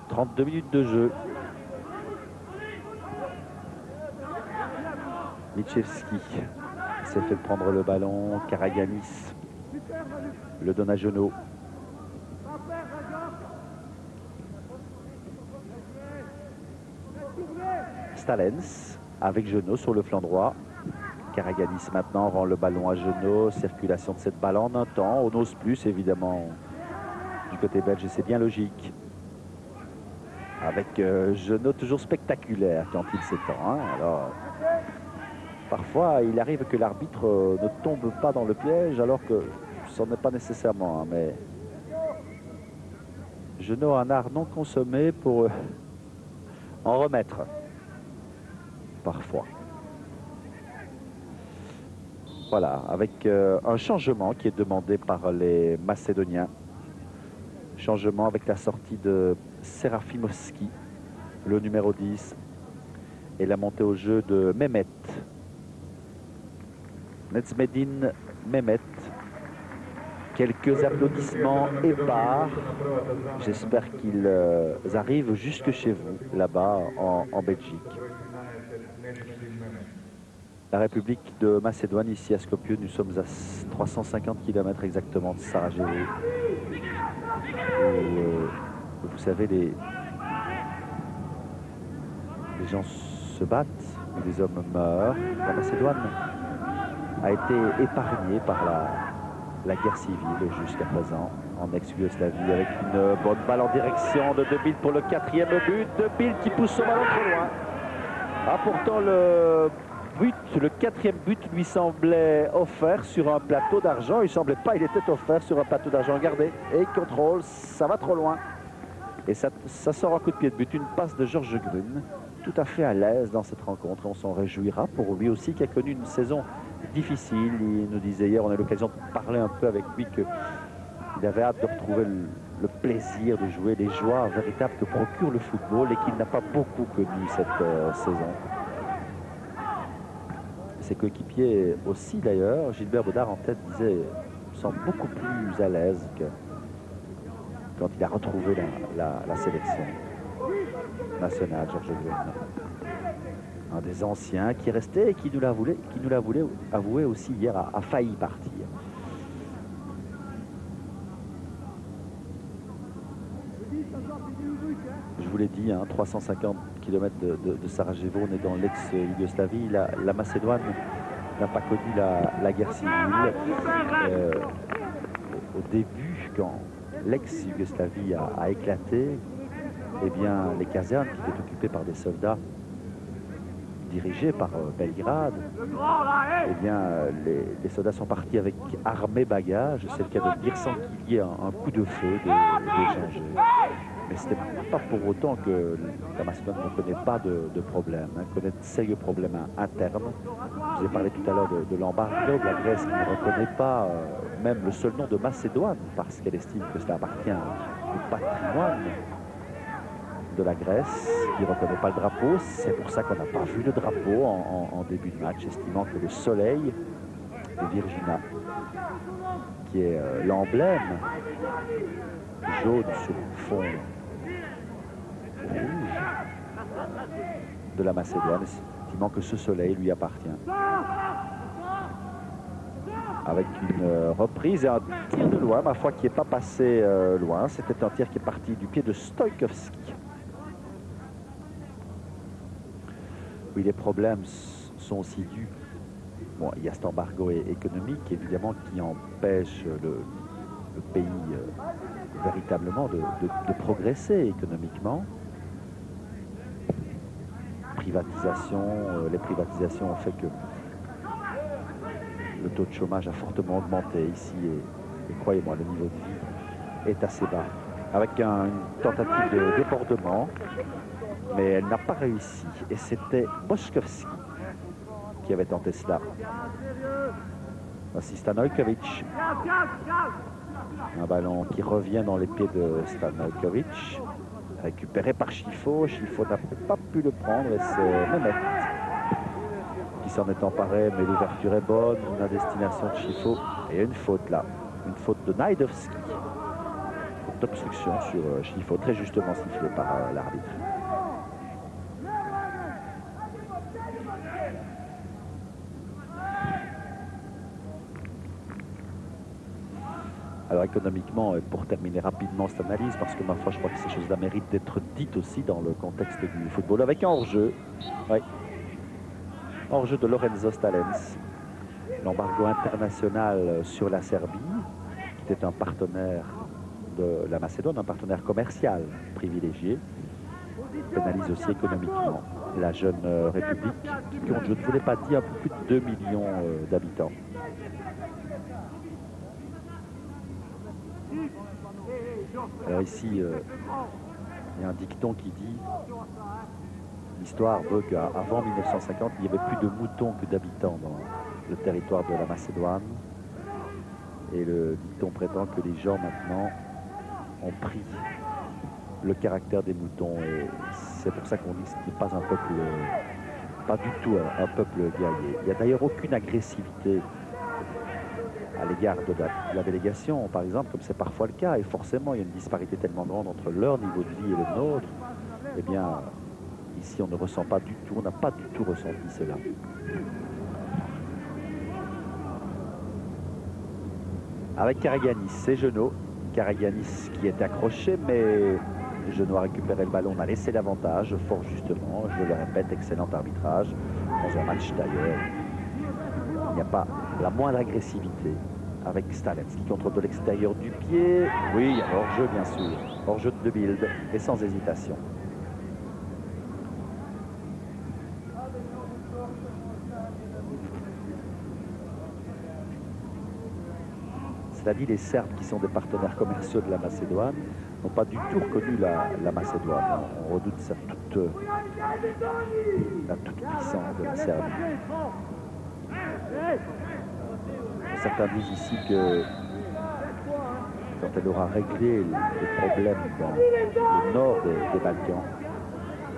« 32 minutes de jeu. Michevski s'est fait prendre le ballon. Karaganis le donne à Genot. Stalens avec Genot sur le flanc droit. Karaganis maintenant rend le ballon à Genot. Circulation de cette balle en un temps. On n'ose plus évidemment du côté belge et c'est bien logique. Avec Genot toujours spectaculaire quand il s'étend. Alors, parfois, il arrive que l'arbitre ne tombe pas dans le piège alors que ce n'est pas nécessairement. Mais Genot a un art non consommé pour en remettre. Parfois. Voilà, avec un changement qui est demandé par les Macédoniens. Changement avec la sortie de Serafimovski, le numéro 10, et la montée au jeu de Mehmet. Nezmedine Mehmet. Quelques applaudissements épars. J'espère qu'ils arrivent jusque chez vous, là-bas, en Belgique. La République de Macédoine, ici à Skopje, nous sommes à 350 km exactement de Sarajevo. Où, vous savez, les gens se battent, où des hommes meurent. La Macédoine a été épargnée par la guerre civile jusqu'à présent en ex-Yougoslavie, avec une bonne balle en direction de De Bilt pour le 4e but. De Bilt qui pousse son ballon trop loin. Ah, pourtant le 4e but lui semblait offert sur un plateau d'argent. Il semblait pas, il était offert sur un plateau d'argent. Regardez, et il contrôle, ça va trop loin. Et ça sort en coup de pied de but. Une passe de Georges Grun, tout à fait à l'aise dans cette rencontre. On s'en réjouira pour lui aussi, qui a connu une saison difficile. Il nous disait hier, on a eu l'occasion de parler un peu avec lui, qu'il avait hâte de retrouver le plaisir de jouer, les joies véritables que procure le football, et qu'il n'a pas beaucoup connu cette saison. Ses coéquipiers aussi d'ailleurs, Gilbert Baudard en tête disait, me semble beaucoup plus à l'aise que quand il a retrouvé la sélection nationale, Georges Grun. Un des anciens qui restait et qui nous l'a avoué aussi hier, a failli partir. Je vous l'ai dit, 350 km de Sarajevo, on est dans l'ex-Yougoslavie. La Macédoine n'a pas connu la guerre civile. Au début, quand l'ex-Yougoslavie a éclaté, eh bien, les casernes qui étaient occupées par des soldats dirigés par Belgrade, eh bien, les soldats sont partis avec armée bagage, c'est le cas de le dire, sans qu'il y ait un coup de feu d'échanger. Mais ce n'est pas pour autant que la Macédoine ne connaît pas de problème, connaît de sérieux problèmes internes. Je vous ai parlé tout à l'heure de l'embargo de la Grèce qui ne reconnaît pas même le seul nom de Macédoine parce qu'elle estime que cela appartient au patrimoine de la Grèce, qui ne reconnaît pas le drapeau. C'est pour ça qu'on n'a pas vu le drapeau en début de match, estimant que le soleil de Virginia, qui est l'emblème jaune sur fond rouge de la Macédoine, estimant que ce soleil lui appartient. Avec une reprise et un tir de loin, ma foi, qui n'est pas passé loin. C'était un tir qui est parti du pied de Stojkovski. Oui, les problèmes sont aussi dus. Bon, il y a cet embargo économique, évidemment, qui empêche le pays véritablement de progresser économiquement. Les privatisations ont fait que le taux de chômage a fortement augmenté ici et croyez-moi, le niveau de vie est assez bas. Avec une tentative de débordement, mais elle n'a pas réussi. Et c'était Boškovski qui avait tenté cela. Voici Stanojkovic. Un ballon qui revient dans les pieds de Stanojkovic. Récupéré par Chifo. Chifo n'a pas pu le prendre et c'est Mehmet qui s'en est emparé. Mais l'ouverture est bonne. La destination de Chifo. Et une faute là. Une faute de Najdovski. Faute d'obstruction sur Chifo. Très justement sifflé par l'arbitre. Alors économiquement, pour terminer rapidement cette analyse, parce que ma foi, je crois que ces choses-là méritent d'être dites aussi dans le contexte du football, avec un hors-jeu. Oui. Hors-jeu de Lorenzo Stalens. L'embargo international sur la Serbie, qui était un partenaire de la Macédoine, un partenaire commercial privilégié, pénalise aussi économiquement la jeune République, qui compte, je ne vous l'ai pas dit, un peu plus de 2 millions d'habitants. Alors ici, il y a un dicton qui dit l'histoire veut qu'avant 1950, il y avait plus de moutons que d'habitants dans le territoire de la Macédoine. Et le dicton prétend que les gens maintenant ont pris le caractère des moutons. Et c'est pour ça qu'on dit que ce n'est pas un peuple, pas du tout un peuple guerrier. Il n'y a d'ailleurs aucune agressivité à l'égard de la délégation, par exemple, comme c'est parfois le cas, et forcément il y a une disparité tellement grande entre leur niveau de vie et le nôtre, eh bien, ici on ne ressent pas du tout, on n'a pas du tout ressenti cela. Avec Karagiannis et Jeannot. Karagiannis qui est accroché, mais Jeannot a récupéré le ballon, on a laissé l'avantage, fort justement. Je le répète, excellent arbitrage. Dans un match d'ailleurs, il n'y a pas la moindre agressivité avec Stalens qui contrôle de l'extérieur du pied. Oui, hors-jeu bien sûr. Hors-jeu de Bild et sans hésitation. Cela dit, les Serbes, qui sont des partenaires commerciaux de la Macédoine, n'ont pas du tout reconnu la Macédoine. On redoute la toute-puissance de la Serbie. Certains disent ici que quand elle aura réglé les problèmes dans le nord des Balkans,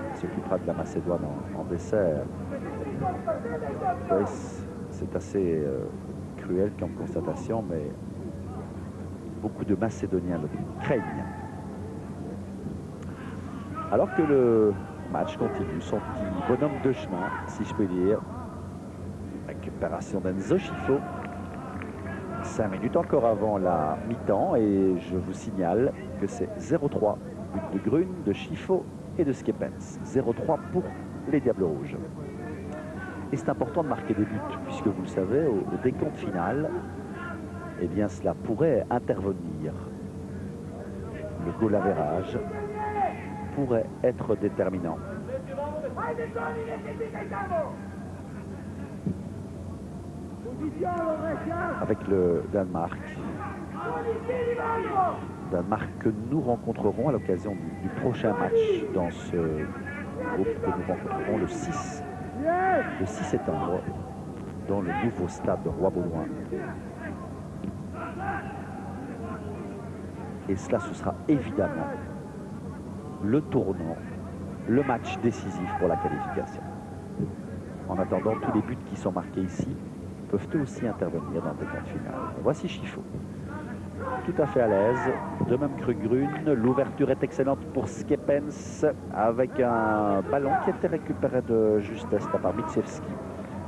elle s'occupera de la Macédoine en dessert. Oui, c'est assez cruel comme constatation, mais beaucoup de Macédoniens le craignent. Alors que le match continue, son petit bonhomme de chemin, si je peux dire. Récupération d'Enzo Scifo. 5 minutes encore avant la mi-temps et je vous signale que c'est 0-3. But de Grune, de Scifo et de Skepens. 0-3 pour les Diables Rouges. Et c'est important de marquer des buts puisque vous le savez, au décompte final, eh bien cela pourrait intervenir. Le goal average pourrait être déterminant. Avec le Danemark. Danemark que nous rencontrerons à l'occasion du prochain match dans ce groupe que nous rencontrerons le 6 septembre dans le nouveau stade de Roi-Baudouin. Et cela, ce sera évidemment le tournant, le match décisif pour la qualification. En attendant, tous les buts qui sont marqués ici peuvent eux aussi intervenir dans le décompte final. Voici Scifo. Tout à fait à l'aise. De même que Grune. L'ouverture est excellente pour Skepens avec un ballon qui a été récupéré de justesse de la part Miciewski.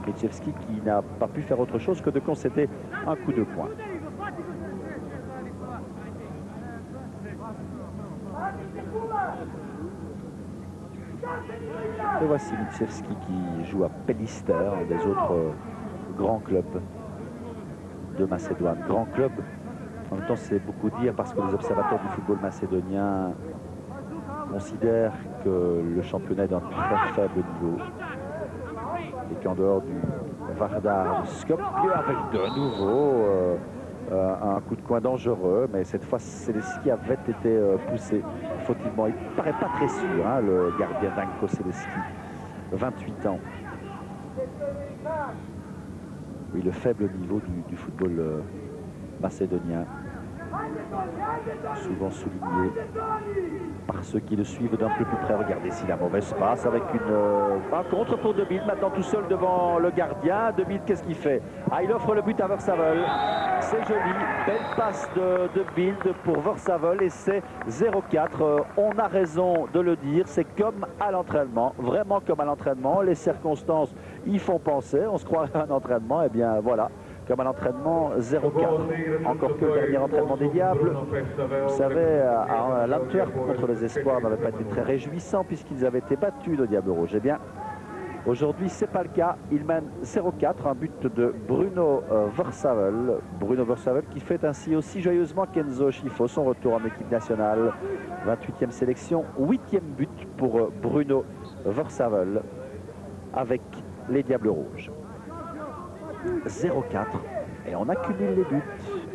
Miciewski qui n'a pas pu faire autre chose que de concéder un coup de poing. Et voici Miciewski qui joue à Pelister, un des autres grands clubs de Macédoine. Grand club, en même temps c'est beaucoup dire parce que les observateurs du football macédonien considèrent que le championnat est d'un très faible niveau et qu'en dehors du Vardar de Skopje, avec de nouveau un coup de coin dangereux, mais cette fois Seleski avait été poussé fautivement. Il ne paraît pas très sûr, hein, le gardien Danko Seleski, 28 ans. Oui, le faible niveau du football macédonien, souvent souligné par ceux qui le suivent d'un peu plus près. Regardez si la mauvaise passe avec un contre pour De Bild, maintenant tout seul devant le gardien. De Bild, qu'est-ce qu'il fait? Ah, il offre le but à Versavel. C'est joli, belle passe de Bild pour Versavel et c'est 0-4. On a raison de le dire, c'est comme à l'entraînement, vraiment comme à l'entraînement. Les circonstances y font penser, on se croirait à un entraînement, et bien voilà. Comme à l'entraînement, 0-4. Encore que le dernier entraînement des Diables, vous savez, à l'Antwerp contre les Espoirs n'avait pas été très réjouissant puisqu'ils avaient été battus, le Diable Rouge. Eh bien, aujourd'hui, c'est pas le cas. Il mène 0-4, un but de Bruno Versavel. Bruno Versavel qui fait ainsi aussi joyeusement qu'Enzo Scifo, son retour en équipe nationale. 28e sélection, 8e but pour Bruno Versavel avec les Diables Rouges. 0-4 et on accumule les buts.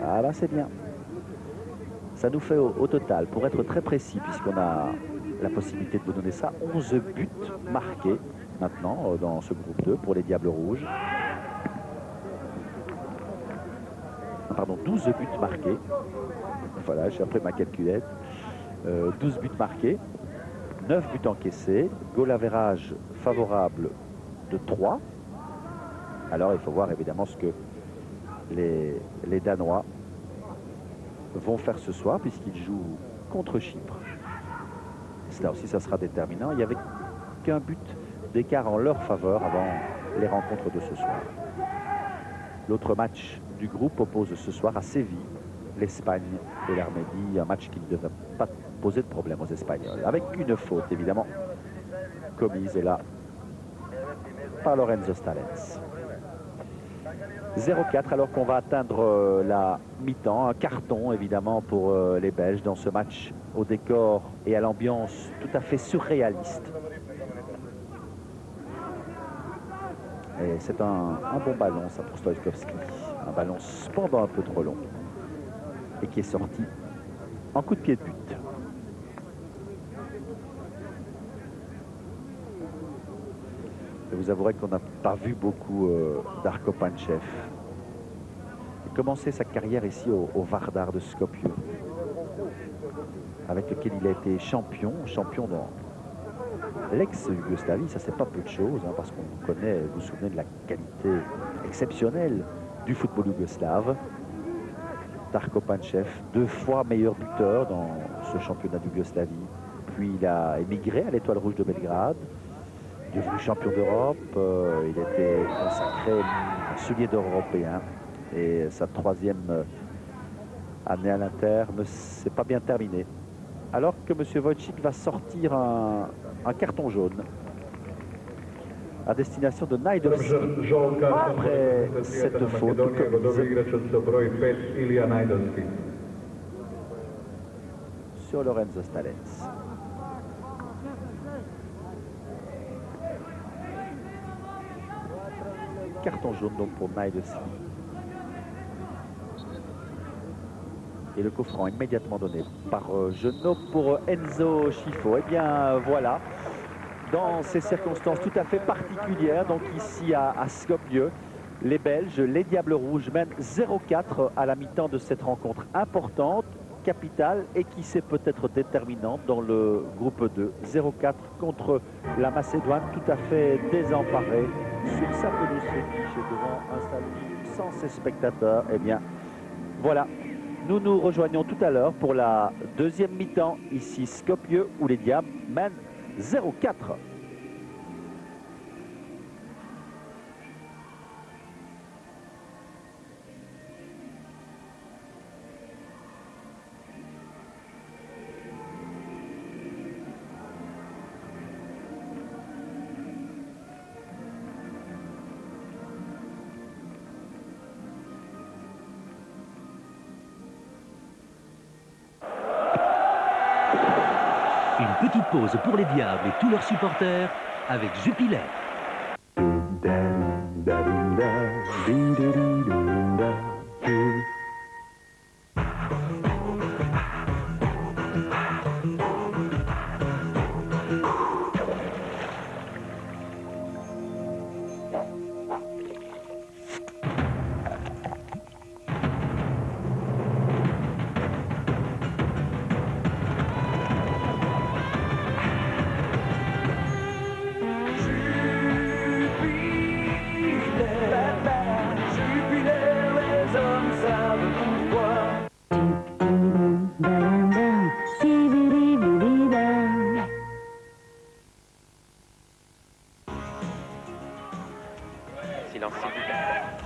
Ah là, c'est bien. Ça nous fait au total, pour être très précis, puisqu'on a la possibilité de vous donner ça, 11 buts marqués maintenant dans ce groupe 2 pour les Diables Rouges. Pardon, 12 buts marqués. Voilà, j'ai après ma calculette. 12 buts marqués, 9 buts encaissés, goal average favorable de 3. Alors il faut voir évidemment ce que les Danois vont faire ce soir, puisqu'ils jouent contre Chypre. Cela aussi, ça sera déterminant. Il n'y avait qu'un but d'écart en leur faveur avant les rencontres de ce soir. L'autre match du groupe oppose ce soir à Séville l'Espagne et l'Arménie, un match qui ne devrait pas poser de problème aux Espagnols, avec une faute évidemment commise là par Lorenzo Stalens. 0-4 alors qu'on va atteindre la mi-temps, un carton évidemment pour les Belges dans ce match au décor et à l'ambiance tout à fait surréaliste. Et c'est un bon ballon ça pour Stoichkowski, un ballon cependant un peu trop long et qui est sorti en coup de pied de but. Et vous avouerez qu'on n'a pas vu beaucoup Darko Pančev. Il a commencé sa carrière ici au Vardar de Skopje, avec lequel il a été champion dans l'ex-Yougoslavie. Ça, c'est pas peu de choses, hein, parce qu'on connaît, vous vous souvenez de la qualité exceptionnelle du football yougoslave. Darko Pančev, 2 fois meilleur buteur dans ce championnat d'Yougoslavie. Puis il a émigré à l'Étoile Rouge de Belgrade, devenu champion d'Europe. Il a été consacré soulier d'or européen. Et sa 3e année à l'Inter ne s'est pas bien terminée. Alors que M. Wojcik va sortir un carton jaune à destination de Najdovski après cette faute sur Lorenzo Stalens. Carton jaune donc pour Najdovski. Et le coup franc immédiatement donné par Genot pour Enzo Scifo. Eh bien voilà, dans ces circonstances tout à fait particulières, donc ici à Skopje, les Belges, les Diables Rouges mènent 0-4 à la mi-temps de cette rencontre importante, capitale et qui s'est peut-être déterminante dans le groupe 2. 0-4 contre la Macédoine, tout à fait désemparée sur sa pelouse fétiche devant un stade sans ses spectateurs. Eh bien voilà. Nous nous rejoignons tout à l'heure pour la 2e mi-temps, ici Skopje, où les Diables mènent 0-4. Une petite pause pour les Diables et tous leurs supporters avec Jupiler.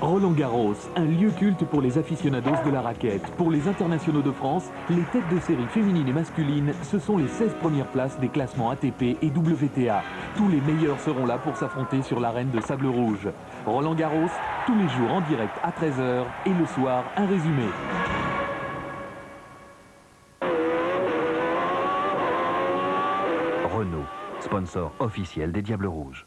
Roland-Garros, un lieu culte pour les aficionados de la raquette. Pour les internationaux de France, les têtes de série féminines et masculines, ce sont les 16 premières places des classements ATP et WTA. Tous les meilleurs seront là pour s'affronter sur l'arène de Sable Rouge. Roland-Garros, tous les jours en direct à 13 h et le soir, un résumé. Renault, sponsor officiel des Diables Rouges.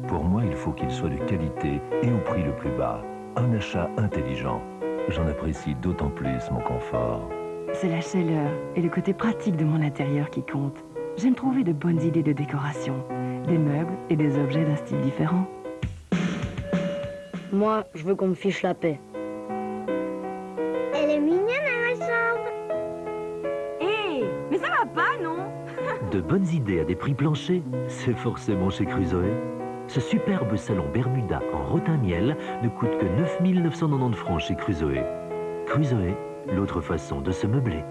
Pour moi, il faut qu'il soit de qualité et au prix le plus bas. Un achat intelligent. J'en apprécie d'autant plus mon confort. C'est la chaleur et le côté pratique de mon intérieur qui compte. J'aime trouver de bonnes idées de décoration, des meubles et des objets d'un style différent. Moi, je veux qu'on me fiche la paix. Elle est mignonne à ma chambre. Hé, mais ça va pas, non? De bonnes idées à des prix planchers, c'est forcément chez Crusoe. Ce superbe salon Bermuda en rotin miel ne coûte que 9 990 francs chez Crusoe. Crusoe, l'autre façon de se meubler.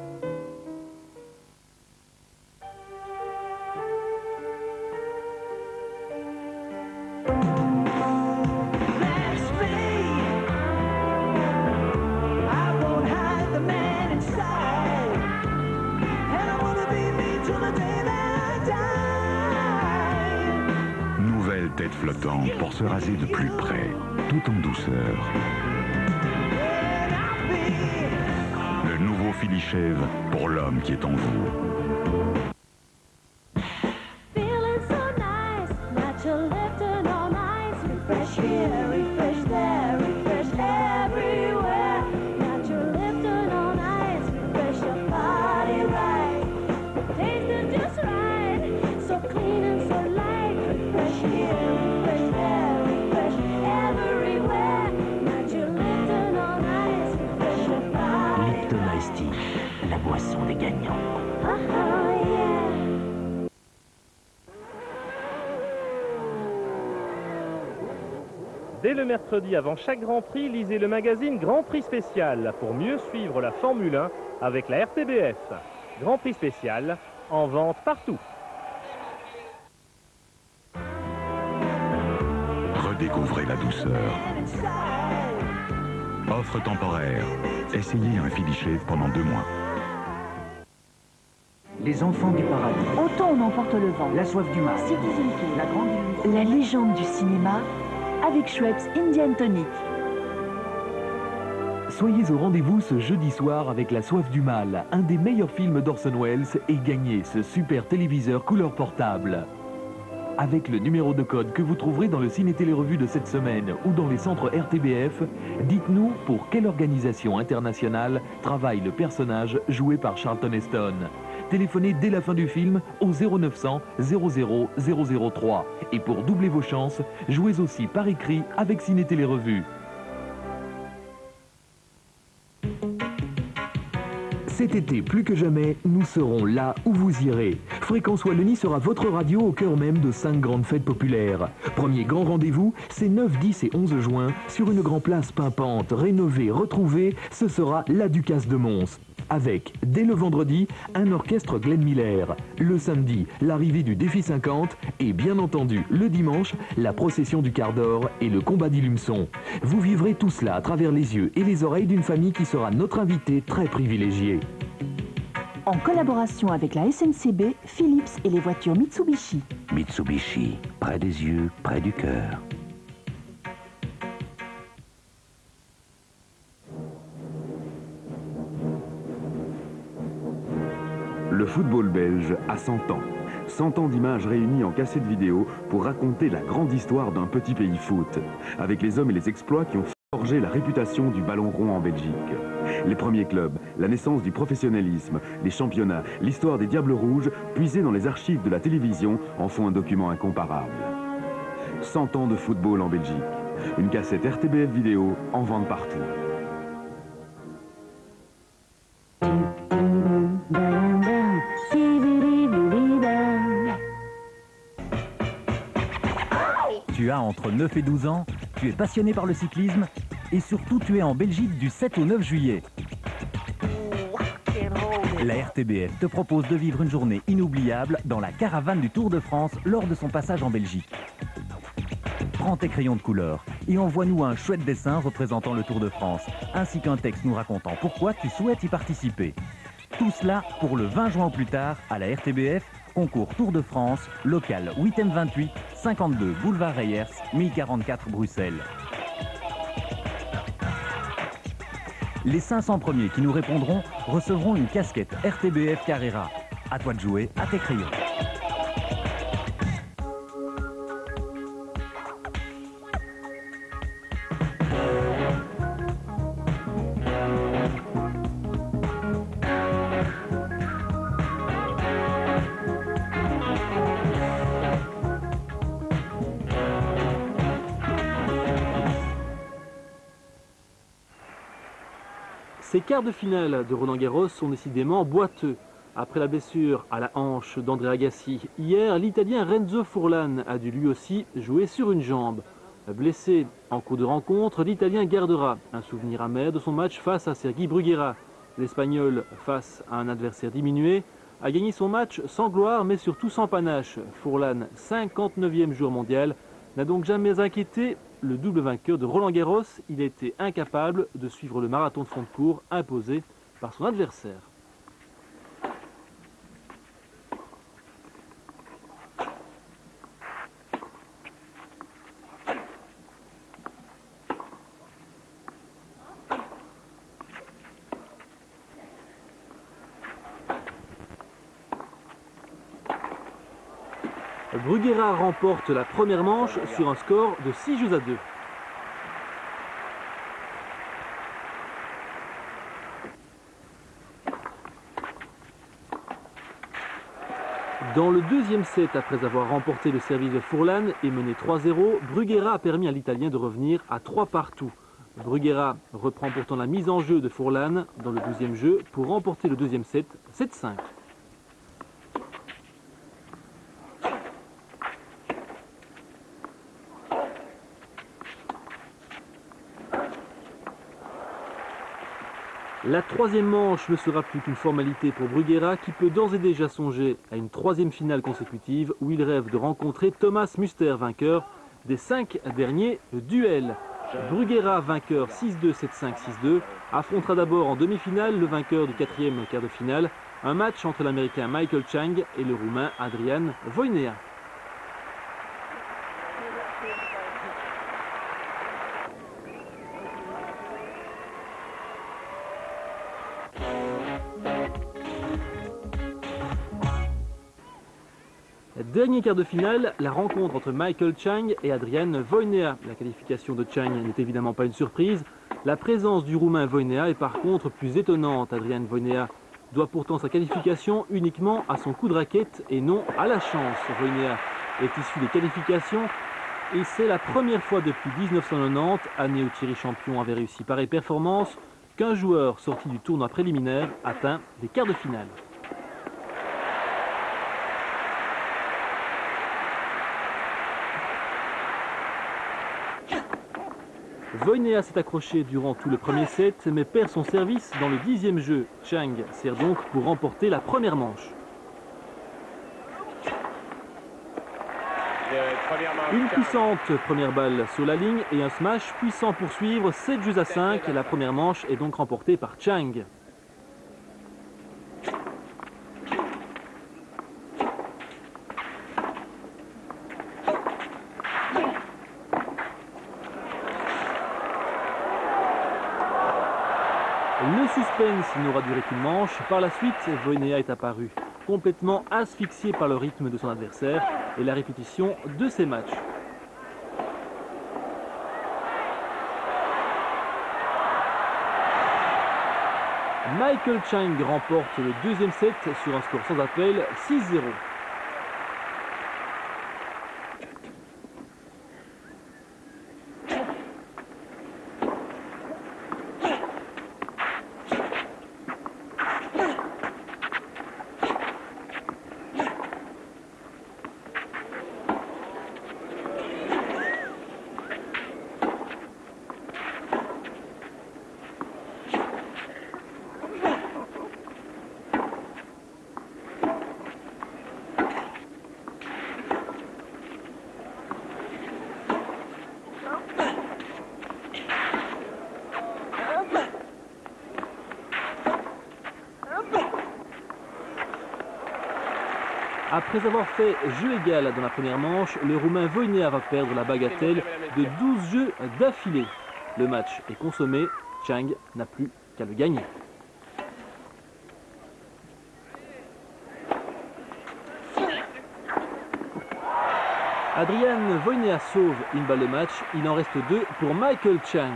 Nouvelle tête flottante pour se raser de plus près, tout en douceur. Le nouveau Philly Shave pour l'homme qui est en vous. La boisson des gagnants. Dès le mercredi avant chaque Grand Prix, lisez le magazine Grand Prix Spécial pour mieux suivre la Formule 1 avec la RTBF. Grand Prix Spécial, en vente partout. Redécouvrez la douceur. Offre temporaire. Essayez un Philly Shave pendant 2 mois. Les enfants du paradis. Autant on emporte le vent. La soif du mal. Citizen Kane, la grande illusion. La légende du cinéma avec Schweppes Indian Tonic. Soyez au rendez-vous ce jeudi soir avec La Soif du Mal, un des meilleurs films d'Orson Welles, et gagnez ce super téléviseur couleur portable. Avec le numéro de code que vous trouverez dans le ciné-télé-revue de cette semaine ou dans les centres RTBF, dites-nous pour quelle organisation internationale travaille le personnage joué par Charlton Heston. Téléphonez dès la fin du film au 0900 00 003. Et pour doubler vos chances, jouez aussi par écrit avec ciné-télé-revue. Cet été, plus que jamais, nous serons là où vous irez. Fréquence Wallonie sera votre radio au cœur même de 5 grandes fêtes populaires. Premier grand rendez-vous, c'est 9, 10 et 11 juin, sur une grande place pimpante, rénovée, retrouvée, ce sera la Ducasse de Mons. Avec, dès le vendredi, un orchestre Glenn Miller. Le samedi, l'arrivée du Défi 50. Et bien entendu, le dimanche, la procession du quart d'or et le combat d'Ilumson. Vous vivrez tout cela à travers les yeux et les oreilles d'une famille qui sera notre invitée très privilégiée. En collaboration avec la SNCB, Philips et les voitures Mitsubishi. Mitsubishi, près des yeux, près du cœur. Le football belge a 100 ans. 100 ans d'images réunies en cassettes vidéo pour raconter la grande histoire d'un petit pays foot, avec les hommes et les exploits qui ont forgé la réputation du ballon rond en Belgique. Les premiers clubs, la naissance du professionnalisme, les championnats, l'histoire des Diables Rouges, puisés dans les archives de la télévision, en font un document incomparable. 100 ans de football en Belgique. Une cassette RTBF vidéo en vente partout. Tu as entre 9 et 12 ans, tu es passionné par le cyclisme et surtout tu es en Belgique du 7 au 9 juillet. La RTBF te propose de vivre une journée inoubliable dans la caravane du Tour de France lors de son passage en Belgique. Prends tes crayons de couleur et envoie-nous un chouette dessin représentant le Tour de France, ainsi qu'un texte nous racontant pourquoi tu souhaites y participer. Tout cela pour le 20 juin au plus tard à la RTBF, concours Tour de France, local 8e 28, 52 boulevard Reyers, 1044 Bruxelles. Les 500 premiers qui nous répondront recevront une casquette RTBF Carrera. À toi de jouer à tes crayons. Ces quarts de finale de Roland-Garros sont décidément boiteux. Après la blessure à la hanche d'André Agassi hier, l'Italien Renzo Furlan a dû lui aussi jouer sur une jambe. Blessé en cours de rencontre, l'Italien gardera un souvenir amer de son match face à Sergi Bruguera. L'Espagnol, face à un adversaire diminué, a gagné son match sans gloire mais surtout sans panache. Furlan, 59e joueur mondial, n'a donc jamais inquiété le double vainqueur de Roland Garros. Il a été incapable de suivre le marathon de fond de cours imposé par son adversaire. Bruguera remporte la première manche sur un score de 6-2. Dans le deuxième set, après avoir remporté le service de Furlan et mené 3-0, Bruguera a permis à l'Italien de revenir à 3-2. Bruguera reprend pourtant la mise en jeu de Furlan dans le 12e jeu pour remporter le deuxième set, 7-5. La troisième manche ne sera plus qu'une formalité pour Bruguera qui peut d'ores et déjà songer à une troisième finale consécutive où il rêve de rencontrer Thomas Muster, vainqueur des 5 derniers duels. Bruguera, vainqueur 6-2, 7-5, 6-2, affrontera d'abord en demi-finale le vainqueur du 4e quart de finale, un match entre l'Américain Michael Chang et le Roumain Adrian Voinea. Dernier quart de finale, la rencontre entre Michael Chang et Adrian Voinea. La qualification de Chang n'est évidemment pas une surprise. La présence du Roumain Voinea est par contre plus étonnante. Adrian Voinea doit pourtant sa qualification uniquement à son coup de raquette et non à la chance. Voinea est issu des qualifications et c'est la première fois depuis 1990, année où Thierry Champion avait réussi pareille performance, qu'un joueur sorti du tournoi préliminaire atteint les quarts de finale. Voinea s'est accroché durant tout le premier set, mais perd son service dans le 10e jeu. Chang sert donc pour remporter la première manche. Une puissante première balle sur la ligne et un smash puissant pour suivre, 7-5. La première manche est donc remportée par Chang. Le suspense n'aura duré qu'une manche. Par la suite, Voinea est apparu complètement asphyxié par le rythme de son adversaire et la répétition de ses matchs. Michael Chang remporte le deuxième set sur un score sans appel, 6-0. Après avoir fait jeu égal dans la première manche, le Roumain Voinea va perdre la bagatelle de 12 jeux d'affilée. Le match est consommé, Chang n'a plus qu'à le gagner. Adrian Voinea sauve une balle de match, il en reste 2 pour Michael Chang.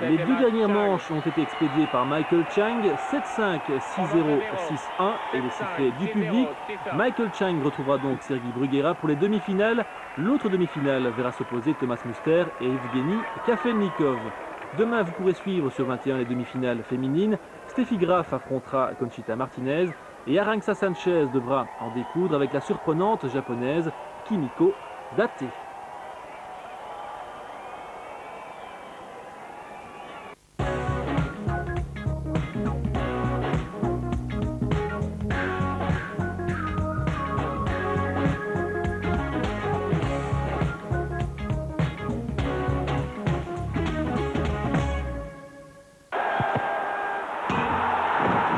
Les deux dernières manches ont été expédiées par Michael Chang, 7-5, 6-0, 6-1 et les sifflets du public. Michael Chang retrouvera donc Sergi Bruguera pour les demi-finales. L'autre demi-finale verra s'opposer Thomas Muster et Evgeny Kafelnikov. Demain, vous pourrez suivre sur 21 les demi-finales féminines. Steffi Graf affrontera Conchita Martinez et Arantxa Sanchez devra en découdre avec la surprenante japonaise Kimiko Date.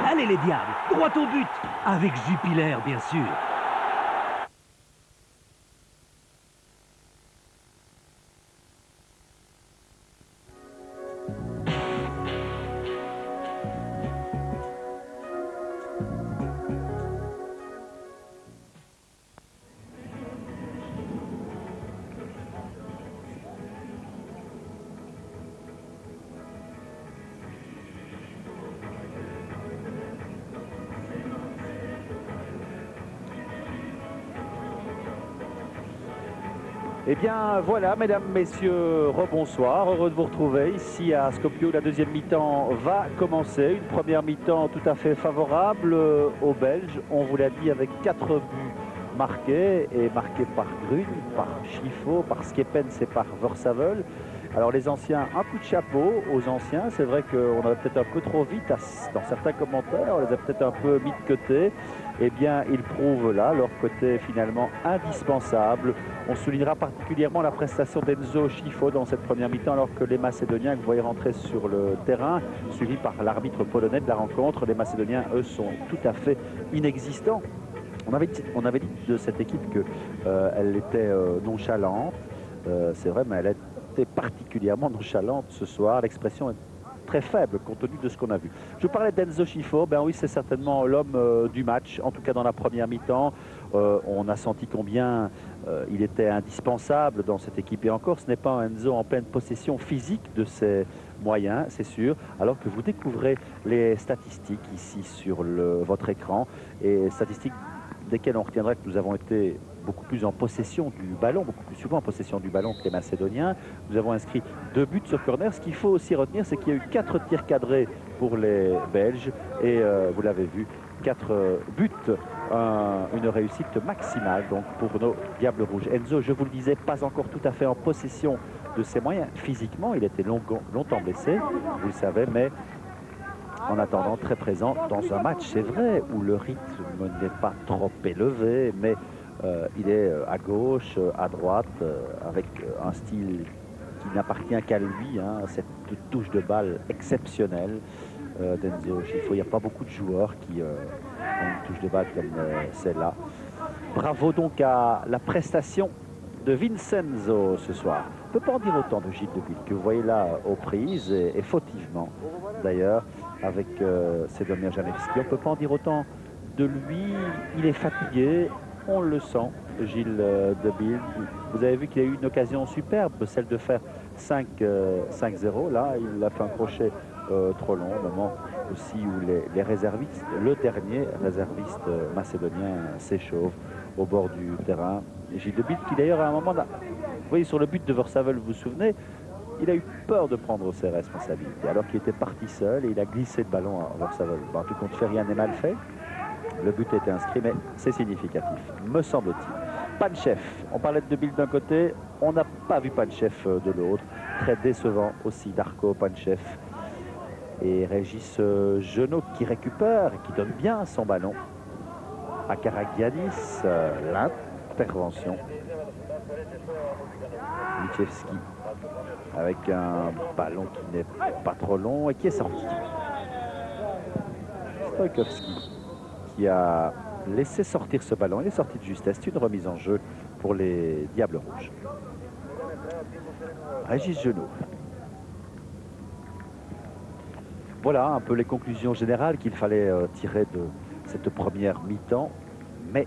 Allez les diables, droit au but, avec Jupiler bien sûr. Eh bien voilà, mesdames, messieurs, rebonsoir, heureux de vous retrouver ici à Skopje. La deuxième mi-temps va commencer, une première mi-temps tout à fait favorable aux Belges, on vous l'a dit, avec 4 buts marqués, et marqués par Grun, par Schifo, par Skepens et par Versavel. Alors les anciens, un coup de chapeau aux anciens, c'est vrai qu'on avait peut-être un peu trop vite, dans certains commentaires, on les a peut-être un peu mis de côté. Eh bien, ils prouvent là leur côté finalement indispensable. On soulignera particulièrement la prestation d'Enzo Schifo dans cette première mi-temps, alors que les Macédoniens que vous voyez rentrer sur le terrain, suivis par l'arbitre polonais de la rencontre, les Macédoniens, eux, sont tout à fait inexistants. On avait dit de cette équipe qu'elle était nonchalante, c'est vrai, mais elle était particulièrement nonchalante ce soir. L'expression est très faible compte tenu de ce qu'on a vu. Je parlais d'Enzo Schifo, ben oui, c'est certainement l'homme du match, en tout cas dans la première mi-temps. On a senti combien il était indispensable dans cette équipe, et encore, ce n'est pas un Enzo en pleine possession physique de ses moyens, c'est sûr, alors que vous découvrez les statistiques ici sur votre écran, et statistiques desquelles on retiendrait que nous avons été beaucoup plus en possession du ballon, beaucoup plus souvent en possession du ballon que les Macédoniens. Nous avons inscrit 2 buts sur corner. Ce qu'il faut aussi retenir, c'est qu'il y a eu 4 tirs cadrés pour les Belges, et vous l'avez vu, 4 buts, une réussite maximale donc pour nos Diables Rouges. Enzo, je vous le disais, pas encore tout à fait en possession de ses moyens. Physiquement, il était longtemps blessé, vous le savez, mais en attendant très présent dans un match, c'est vrai, où le rythme n'est pas trop élevé, mais il est à gauche, à droite, avec un style qui n'appartient qu'à lui, hein, cette touche de balle exceptionnelle d'Enzo Schifo. Il n'y a pas beaucoup de joueurs qui ont une touche de balle comme celle-là. Bravo donc à la prestation de Vincenzo ce soir. On ne peut pas en dire autant de Gilles Debilde, que vous voyez là aux prises, et fautivement d'ailleurs, avec Sedomir Janevski. On ne peut pas en dire autant de lui, il est fatigué, on le sent, Gilles Debilde. Vous avez vu qu'il a eu une occasion superbe, celle de faire 5-0. Là, il a fait un crochet trop long, au moment aussi où les réservistes, le dernier réserviste macédonien s'échauffe au bord du terrain. Et Gilles Debilde, qui d'ailleurs à un moment, vous voyez sur le but de Versavel, vous vous souvenez, il a eu peur de prendre ses responsabilités, alors qu'il était parti seul, et il a glissé le ballon à Versavel. En tout compte fait, rien n'est mal fait. Le but a été inscrit, mais c'est significatif, me semble-t-il. Panchev, on parlait de Debilde d'un côté, on n'a pas vu Panchev de l'autre. Très décevant aussi Darko Panchev. Et Régis Genot qui récupère, qui donne bien son ballon à Karagiannis. L'intervention. Michevski avec un ballon qui n'est pas trop long et qui est sorti. Stojkovski qui a laissé sortir ce ballon. Il est sorti de justesse. C'est une remise en jeu pour les Diables Rouges. Régis Genot. Voilà un peu les conclusions générales qu'il fallait tirer de cette première mi-temps. Mais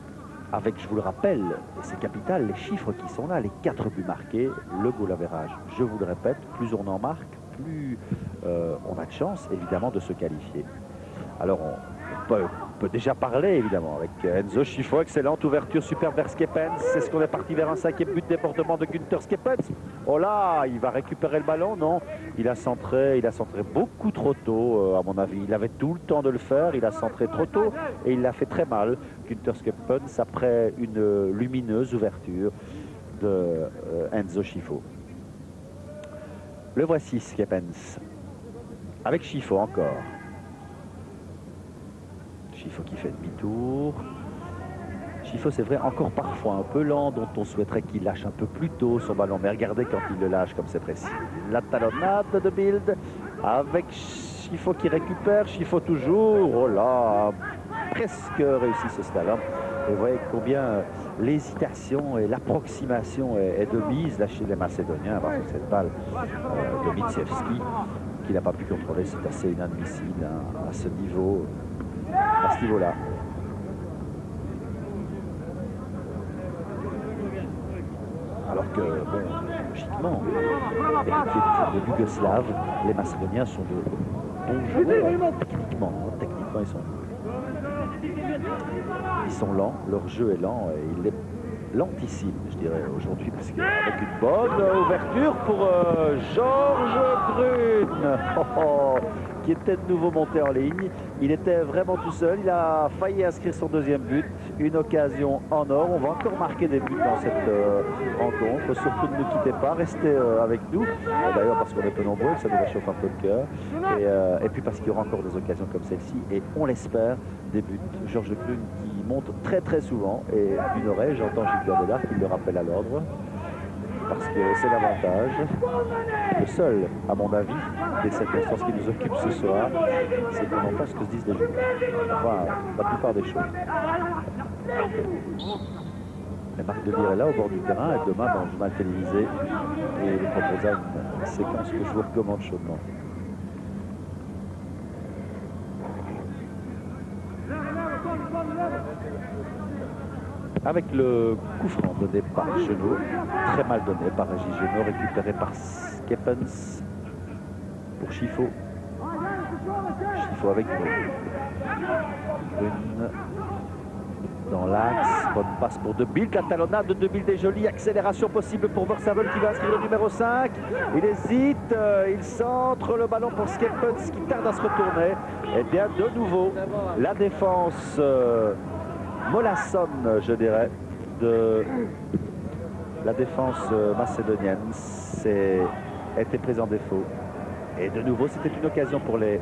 avec, je vous le rappelle, c'est capital, les chiffres qui sont là, les 4 buts marqués, le goal average. Je vous le répète, plus on en marque, plus on a de chance, évidemment, de se qualifier. Alors, on peut déjà parler, évidemment, avec Enzo Scifo. Excellente ouverture, superbe vers Skepens. Est-ce qu'on est parti vers un 5e but, débordement de Günther Skepens? Oh là, il va récupérer le ballon? Non, il a centré beaucoup trop tôt, à mon avis. Il avait tout le temps de le faire, il a centré trop tôt et il l'a fait très mal, Günther Skepens, après une lumineuse ouverture de Enzo Scifo. Le voici, Skepens, avec Scifo encore. Scifo qui fait demi-tour. Scifo, c'est vrai, encore parfois un peu lent, dont on souhaiterait qu'il lâche un peu plus tôt son ballon. Mais regardez quand il le lâche comme c'est précis. La talonnade de Bild avec Scifo qui récupère. Scifo toujours. Oh là, presque réussi ce slalom. Et vous voyez combien l'hésitation et l'approximation est de mise là chez les Macédoniens. Parce que cette balle de Miciewski qu'il n'a pas pu contrôler, c'est assez inadmissible hein, à ce niveau. À ce niveau-là. Alors que, bon, logiquement, héritiers du football yougoslave, les Macédoniens sont de bons joueurs, techniquement. Techniquement, ils sont lents, leur jeu est lent et il est lentissime, je dirais, aujourd'hui, parce qu'avec une bonne ouverture pour Georges Grün, qui était de nouveau monté en ligne. Il était vraiment tout seul, il a failli inscrire son 2e but, une occasion en or. On va encore marquer des buts dans cette rencontre, surtout ne nous quittez pas, restez avec nous, d'ailleurs parce qu'on est peu nombreux, ça nous réchauffe un peu le cœur, et puis parce qu'il y aura encore des occasions comme celle-ci, et on l'espère, des buts. Georges Grün qui monte très très souvent, et d'une oreille, j'entends Gilles Gardella qui le rappelle à l'ordre, parce que c'est l'avantage, le seul, à mon avis, des circonstances qui nous occupent ce soir, c'est qu'on entend ce que se disent les joueurs. Enfin, la plupart des choses. Et Marc Delire est là, au bord du terrain, et demain, dans le journal télévisé, et il proposera une séquence que je vous recommande chaudement. Avec le coup franc donné par Genot, très mal donné par Régis Genot, récupéré par Skepens pour Scifo. Scifo avec Grün dans l'axe, bonne passe pour De Bild, la talonnade de Bild est jolie, accélération possible pour Versavel qui va inscrire le numéro 5. Il hésite, il centre le ballon pour Skepens qui tarde à se retourner. Et bien de nouveau, la défense mollassonne, je dirais, de la défense macédonienne était prise en défaut. Et de nouveau, c'était une occasion pour les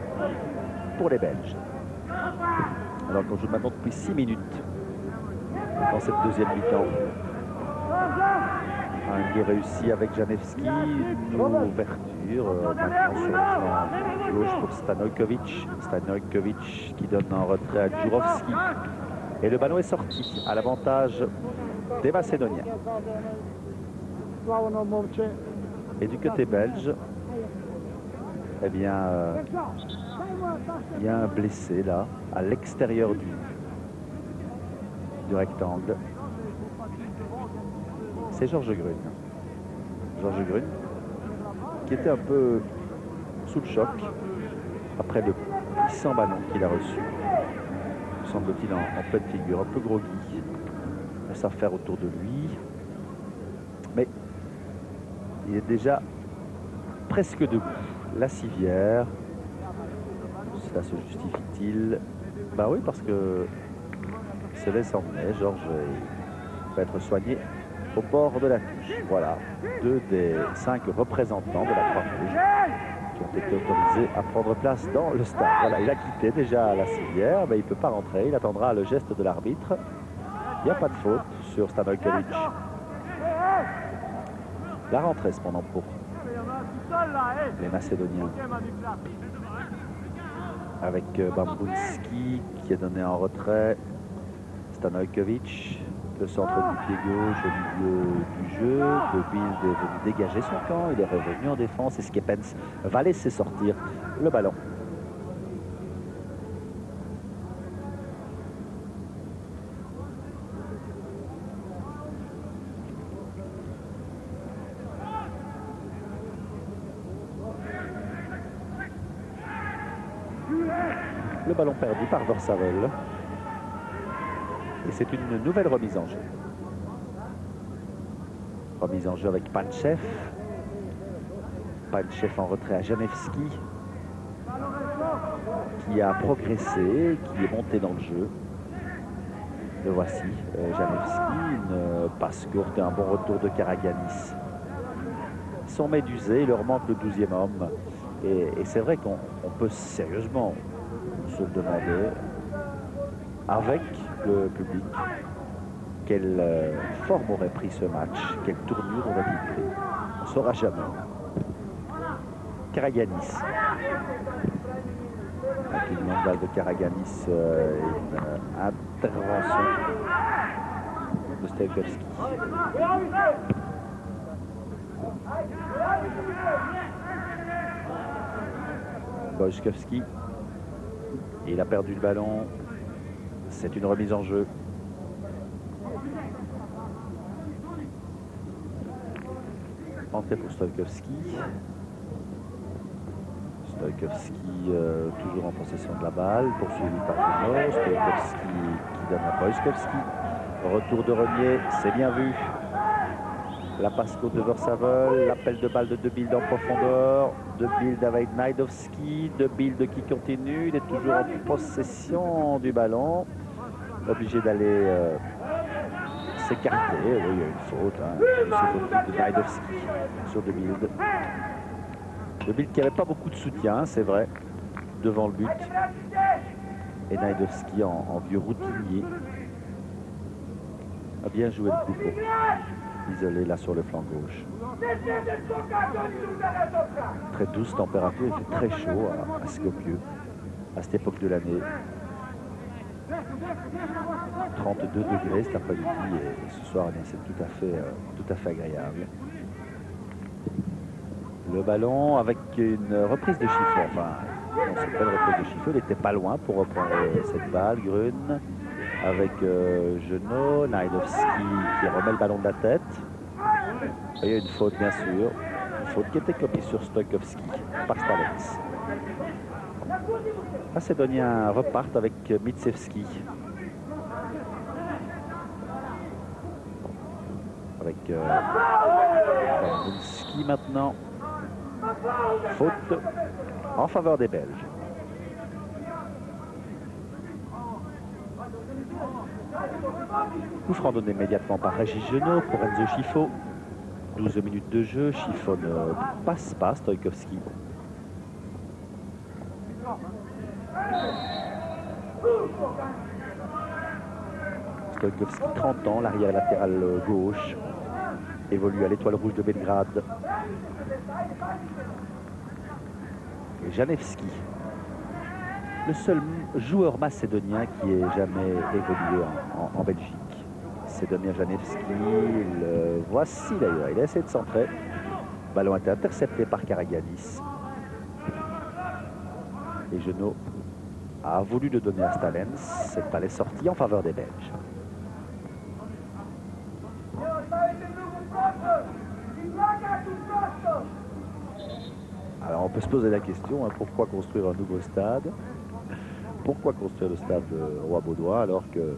Belges. Alors qu'on joue maintenant depuis 6 minutes dans cette 2e mi-temps. Un qui réussi avec Janevski, une ouverture maintenant sur le flanc gauche pour Stanojkovic. Stanojkovic qui donne un retrait à Djurovski. Et le ballon est sorti à l'avantage des Macédoniens. Et du côté belge, eh bien, il y a un blessé là, à l'extérieur du rectangle. C'est Georges Grün. Georges Grün, qui était un peu sous le choc après le puissant ballon qu'il a reçu. Semble-t-il en pleine figure, un peu groggy. On laisse faire autour de lui. Mais il est déjà presque debout. La civière. Cela se justifie-t-il? Ben oui, parce que il se laisse emmener. Georges va être soigné au bord de la touche. Voilà, 2 des 5 représentants de la Croix-Rouge qui ont été autorisés à prendre place dans le stade. Voilà, il a quitté déjà la civière, mais il ne peut pas rentrer. Il attendra le geste de l'arbitre. Il n'y a pas de faute sur Stanojkovic. La rentrée cependant pour les Macédoniens. Avec Bambunski qui est donné en retrait. Stanojkovic, le centre du pied gauche au milieu du jeu. De Bild est venu dégager son camp. Il est revenu en défense et Skepens va laisser sortir le ballon. Le ballon perdu par Versavel. Et c'est une nouvelle remise en jeu. Remise en jeu avec Panchev. Panchev en retrait à Janevski, qui a progressé, qui est monté dans le jeu. Le voici, Janevski, une passe courte et un bon retour de Karaganis. Ils sont médusés, il leur manque le 12e homme. Et c'est vrai qu'on peut sérieusement se demander, avec le public, quelle forme aurait pris ce match, quelle tournure aurait-il pris. On ne saura jamais. Karaganis. Avec une longue balle de Karaganis, une intervention de Stojkovski. Wojciechowski. Il a perdu le ballon. C'est une remise en jeu. Entrée pour Stojkovski. Stojkovski toujours en possession de la balle, poursuivi par Juno. Stojkovski qui donne à Wojciechowski. Retour de Renier, c'est bien vu. La passe courte de Versavel, l'appel de balle de De Bilde en profondeur. De Bilde avec Najdovski, De Bilde qui continue, il est toujours en possession du ballon. Obligé d'aller s'écarter. Oui, il y a une faute. C'est de Najdovski sur De Bilde. De Bilde qui n'avait pas beaucoup de soutien, c'est vrai, devant le but. Et Najdovski en vieux routinier a bien joué le coup pour isolé là sur le flanc gauche. Très douce température, il fait très chaud à Skopje à cette époque de l'année. 32 degrés cet après-midi et ce soir c'est tout à fait agréable. Le ballon avec une reprise de Schiffer. Enfin, non, c'est pas une reprise de Schiffer, il n'était pas loin pour reprendre cette balle. Grun avec Genot, Najdovski qui remet le ballon de la tête. Il y a une faute bien sûr, une faute qui était copiée sur Stojkovski par Stalens. Macédoniens repartent avec Mitsevski. Avec Bambunski maintenant. Faute en faveur des Belges. Coup franc donné immédiatement par Régis Genot pour Enzo Schifo. 12 minutes de jeu, Schifo ne passe pas Stojkovski. Stojkovski, 30 ans, l'arrière latéral gauche, évolue à l'Étoile Rouge de Belgrade. Et Janevski, le seul joueur macédonien qui ait jamais évolué en Belgique. Macédonien Janevski, le voici d'ailleurs, il a essayé de centrer. Le ballon a été intercepté par Karaganis. Et Genot a voulu le donner à Stalens. Cette balle est sortie en faveur des Belges. Alors on peut se poser la question, hein, pourquoi construire un nouveau stade? Pourquoi construire le stade Roi-Baudouin alors que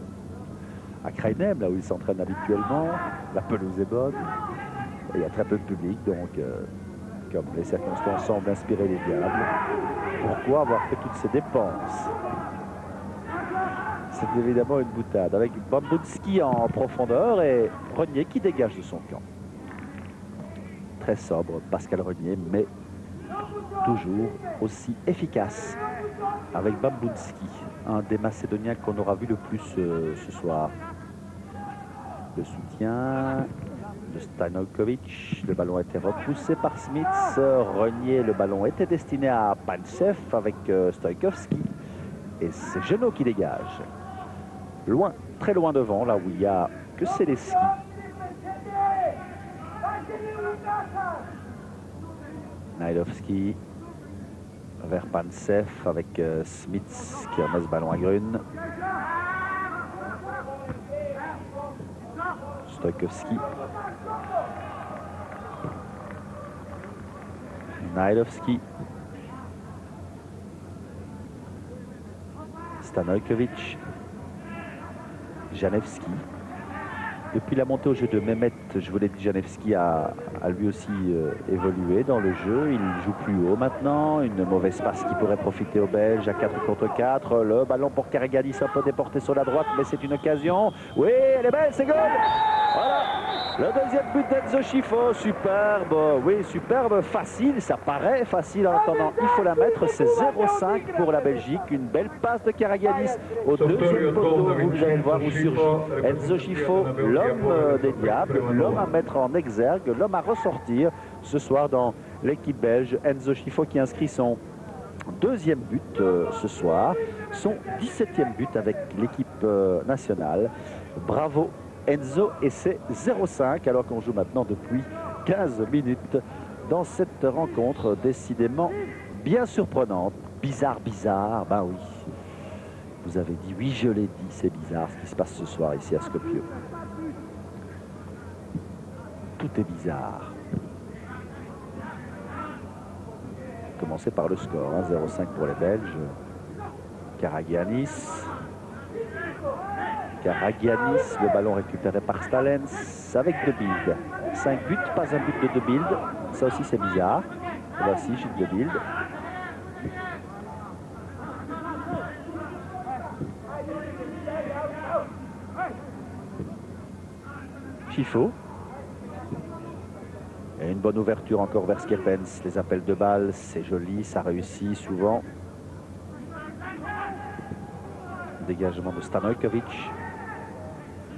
à Krainem, là où il s'entraîne habituellement, la pelouse est bonne, et il y a très peu de public, donc comme les circonstances semblent inspirer les diables, pourquoi avoir fait toutes ces dépenses? C'est évidemment une boutade, avec Bambunski en profondeur et Renier qui dégage de son camp. Très sobre, Pascal Renier, mais toujours aussi efficace avec Bambunski, un des Macédoniens qu'on aura vu le plus ce soir. Le soutien de Stanojkovic, le ballon a été repoussé par Smits. Renier, le ballon était destiné à Panchev avec Stojkovski. Et c'est Genot qui dégage. Loin, très loin devant, là où il n'y a que Seleski. Najdovski vers Panchev avec Smits qui remet ce ballon à Grun. Stojkovski. Najdovski. Stanojkovic, Janevski. Depuis la montée au jeu de Mehmet, je vous l'ai dit, Janevski a lui aussi évolué dans le jeu. Il joue plus haut maintenant. Une mauvaise passe qui pourrait profiter aux Belges à 4 contre 4. Le ballon pour Karagianis un peu déporté sur la droite, mais c'est une occasion. Oui, elle est belle, c'est goal. Voilà, le deuxième but d'Enzo Scifo, superbe, oui, superbe, facile, ça paraît facile en attendant. Il faut la mettre, c'est 0,5 pour la Belgique. Une belle passe de Karagianis au deuxième poteau. Vous allez le voir où surgit Enzo Scifo, l'homme des diables, l'homme à mettre en exergue, l'homme à ressortir ce soir dans l'équipe belge. Enzo Scifo qui inscrit son deuxième but ce soir, son 17e but avec l'équipe nationale. Bravo Enzo, et c'est 0,5 alors qu'on joue maintenant depuis 15 minutes dans cette rencontre décidément bien surprenante. Bizarre, ben oui. Vous avez dit oui, je l'ai dit, c'est bizarre ce qui se passe ce soir ici à Skopje. Tout est bizarre. Commencer par le score, hein, 0,5 pour les Belges. Karagianis, le ballon récupéré par Stalens avec De Bilde. 5 buts, pas un but de De Bilde. Ça aussi c'est bizarre. Voici Gilles De Bilde. Scifo. Et une bonne ouverture encore vers Skepens. Les appels de balles, c'est joli, ça réussit souvent. Dégagement de Stanojkovic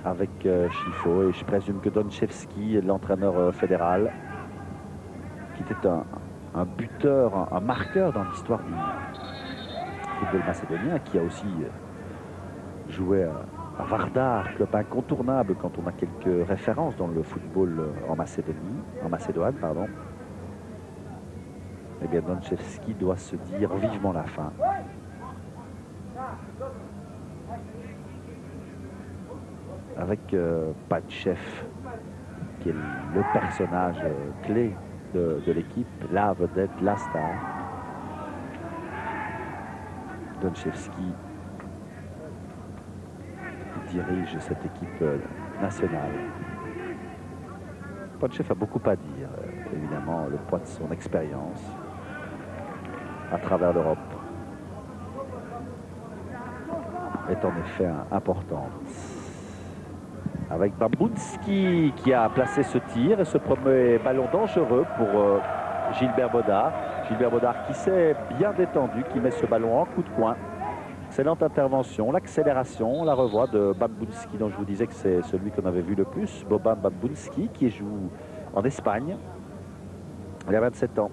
avec Scifo, et je présume que Donchevski, l'entraîneur fédéral, qui était un buteur, un marqueur dans l'histoire du football macédonien, qui a aussi joué à Vardar, club incontournable quand on a quelques références dans le football en Macédoine, pardon. Eh bien, Donchevski doit se dire vivement la fin. Avec Patchev, qui est le personnage clé de l'équipe, la vedette, la star. Donchevski dirige cette équipe nationale. Patchev a beaucoup à dire, évidemment, le poids de son expérience à travers l'Europe est en effet important. Avec Bambunski qui a placé ce tir et ce premier ballon dangereux pour Gilbert Bodard. Gilbert Bodard qui s'est bien détendu, qui met ce ballon en coup de coin. Excellente intervention, l'accélération, la revoit de Bambunski, dont je vous disais que c'est celui qu'on avait vu le plus, Boban Bambunski, qui joue en Espagne. Il a 27 ans.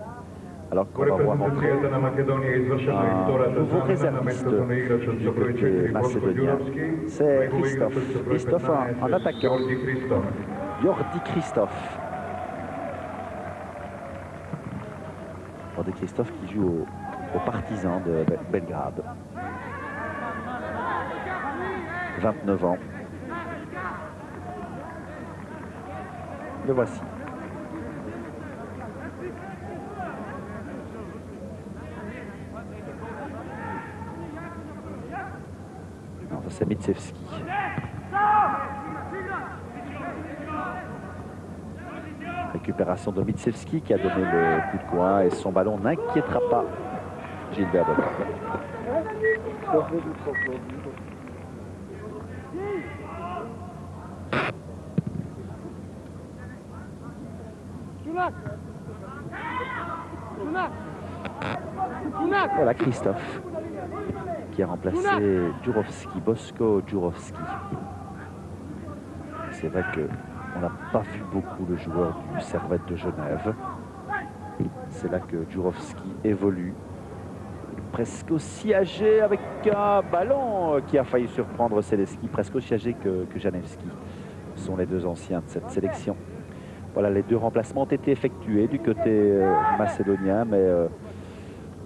Alors qu'on va voir entrer un nouveau réserviste du côté macédonien, c'est Christophe. Christophe, un attaquant. Jordi Christophe. Jordi Christophe qui joue aux Partisans de Belgrade. 29 ans. Le voici. C'est Mitsevski. Récupération de Mitsevski qui a donné le coup de coin et son ballon n'inquiétera pas Gilbert Bodard. Voilà Christophe qui a remplacé Djurovski, Bosko Djurovski. C'est vrai qu'on n'a pas vu beaucoup le joueur du Servette de Genève. C'est là que Djurovski évolue. Presque aussi âgé, avec un ballon qui a failli surprendre Seleski, presque aussi âgé que Janevski. Ce sont les deux anciens de cette sélection. Voilà, les deux remplacements ont été effectués du côté macédonien, mais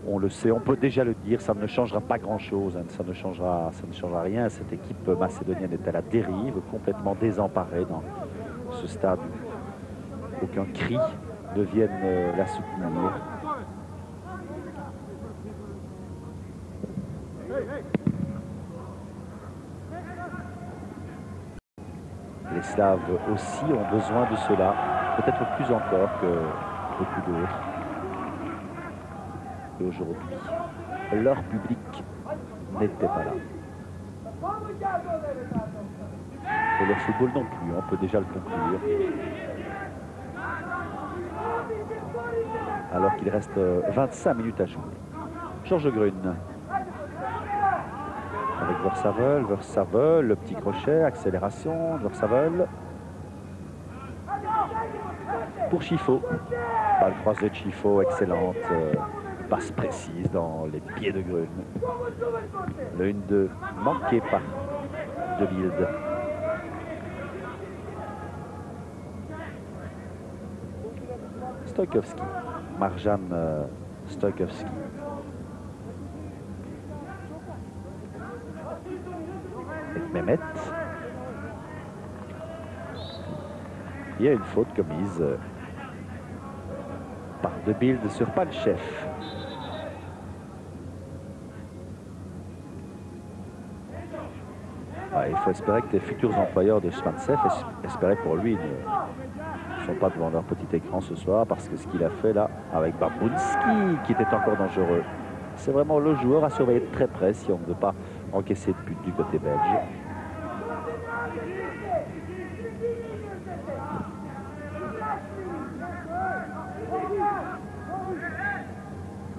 on le sait, on peut déjà le dire, ça ne changera pas grand-chose, hein, ça ne changera rien. Cette équipe macédonienne est à la dérive, complètement désemparée dans ce stade. Aucun cri ne vienne la soutenir. Yougoslaves aussi ont besoin de cela, peut-être plus encore que beaucoup d'autres. Et aujourd'hui, leur public n'était pas là. Et leur football non plus, on peut déjà le conclure. Alors qu'il reste 25 minutes à jouer. Georges Grune. Avec Versavel, le petit crochet, accélération, Versavel. Pour Chifo. Balle croisée de Chifo, excellente. Passe précise dans les pieds de Grune. Le 1-2 manqué par De Bilde. Stojkovski. Marjan Stojkovski. Avec Mehmet. Il y a une faute commise par De Bilde sur Panchev. Il faut espérer que les futurs employeurs de Schmantsev, espérer pour lui, ne sont pas devant leur petit écran ce soir, parce que ce qu'il a fait là avec Babunski, qui était encore dangereux, c'est vraiment le joueur à surveiller de très près si on ne veut pas encaisser de but du côté belge.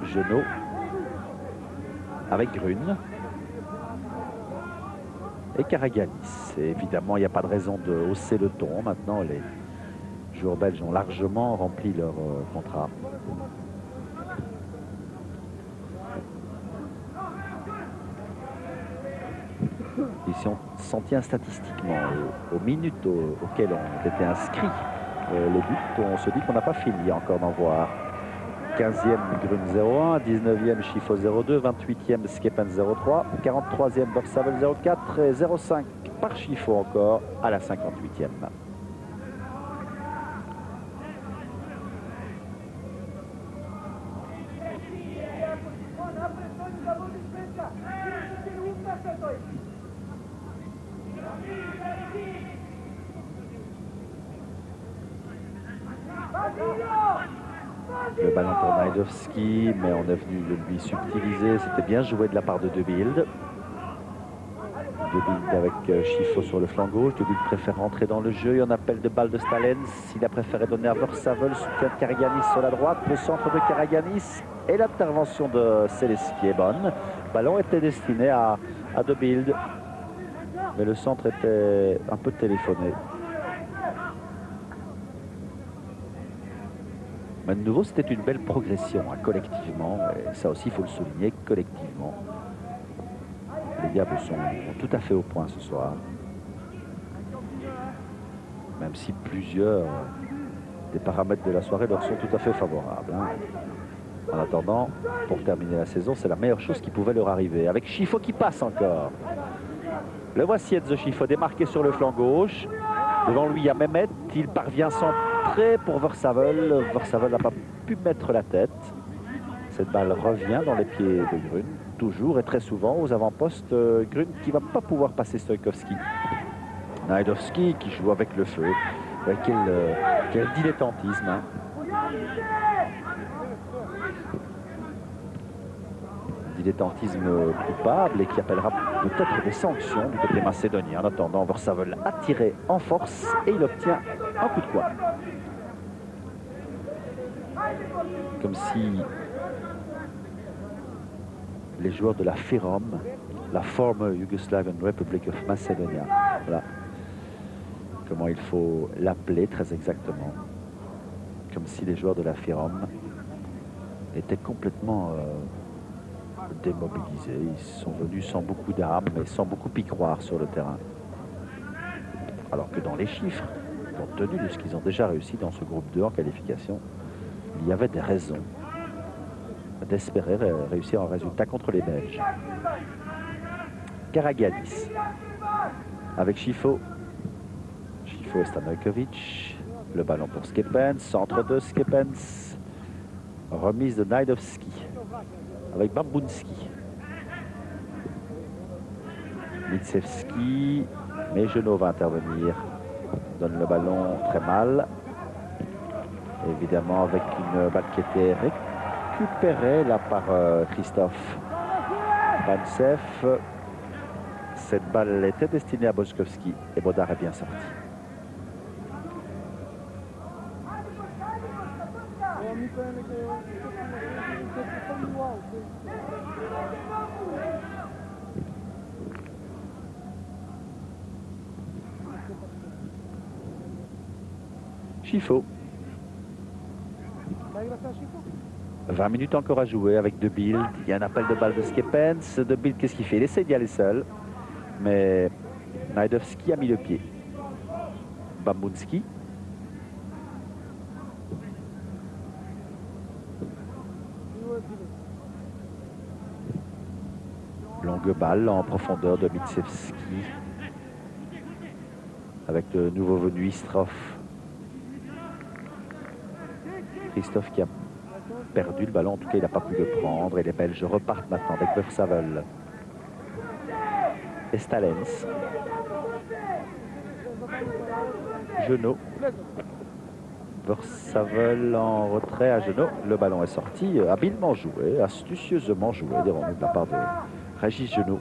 Genot avec Grune et Karaganis. Et évidemment, il n'y a pas de raison de hausser le ton. Maintenant, les joueurs belges ont largement rempli leur contrat. Ici, on s'en tient statistiquement aux minutes auxquelles ont été inscrits les buts. On se dit qu'on n'a pas fini encore d'en voir. 15e Grune 0-1, 19e Chifo 0-2, 28e Skepen 0-3, 43e Versavel 0-4 et 0-5 par Chifo encore à la 58e. Le ballon pour Najdovski, mais on est venu le lui subtiliser. C'était bien joué de la part de De Bilde. De Bilde avec Chifo sur le flanc gauche. De Bilde préfère rentrer dans le jeu. Il y en appelle de balle de Stalens. Il a préféré donner à Versavel. Soutien de Karaganis sur la droite. Le centre de Karaganis. Et l'intervention de Seleski est bonne. Le ballon était destiné à De Bilde. Mais le centre était un peu téléphoné. Mais de nouveau, c'était une belle progression collectivement. Et ça aussi, il faut le souligner, collectivement. Les Diables sont tout à fait au point ce soir. Même si plusieurs des paramètres de la soirée leur sont tout à fait favorables. En attendant, pour terminer la saison, c'est la meilleure chose qui pouvait leur arriver. Avec Chifo qui passe encore. Le voici Enzo Chifo démarqué sur le flanc gauche. Devant lui, il y a Mehmet. Il parvient sans près pour Versavel. Versavel n'a pas pu mettre la tête. Cette balle revient dans les pieds de Grune, toujours et très souvent aux avant-postes. Grune qui ne va pas pouvoir passer Stojkovski. Najdovski qui joue avec le feu. Ouais, quel dilettantisme. Dilettantisme coupable et qui appellera peut-être des sanctions du côté macédonien. En attendant, Versavel a tiré en force et il obtient un coup de poing. Comme si les joueurs de la FIROM, la Former Yugoslavian Republic of Macedonia, voilà comment il faut l'appeler très exactement, comme si les joueurs de la FIROM étaient complètement démobilisés. Ils sont venus sans beaucoup d'armes et sans beaucoup y croire sur le terrain. Alors que dans les chiffres, compte tenu de ce qu'ils ont déjà réussi dans ce groupe 2 en qualification, il y avait des raisons d'espérer réussir un résultat contre les Belges. Karaganis avec Chifo. Chifo et Stanojkovic. Le ballon pour Skepens. Centre de Skepens. Remise de Najdovski avec Babunski. Mitsevski. Mais Genot va intervenir. donne le ballon très mal. Évidemment avec une balle qui était récupérée là par Christophe Pansev. Cette balle était destinée à Boskowski et Bodard est bien sorti. Chifo. 20 minutes encore à jouer avec De Bild. Il y a un appel de balle de Skepens. De Bild, qu'est-ce qu'il fait? Il essaie d'y aller seul. Mais Najdovski a mis le pied. Bambunski. Longue balle en profondeur de Mitsevski. Avec le nouveau venu Istrov. Christophe qui a perdu le ballon, en tout cas il n'a pas pu le prendre. Et les Belges repartent maintenant avec Versavel. Et Stalens. Genot. Versavel en retrait à Genot. Le ballon est sorti. Habilement joué, astucieusement joué, désormais de la part de Régis Genot.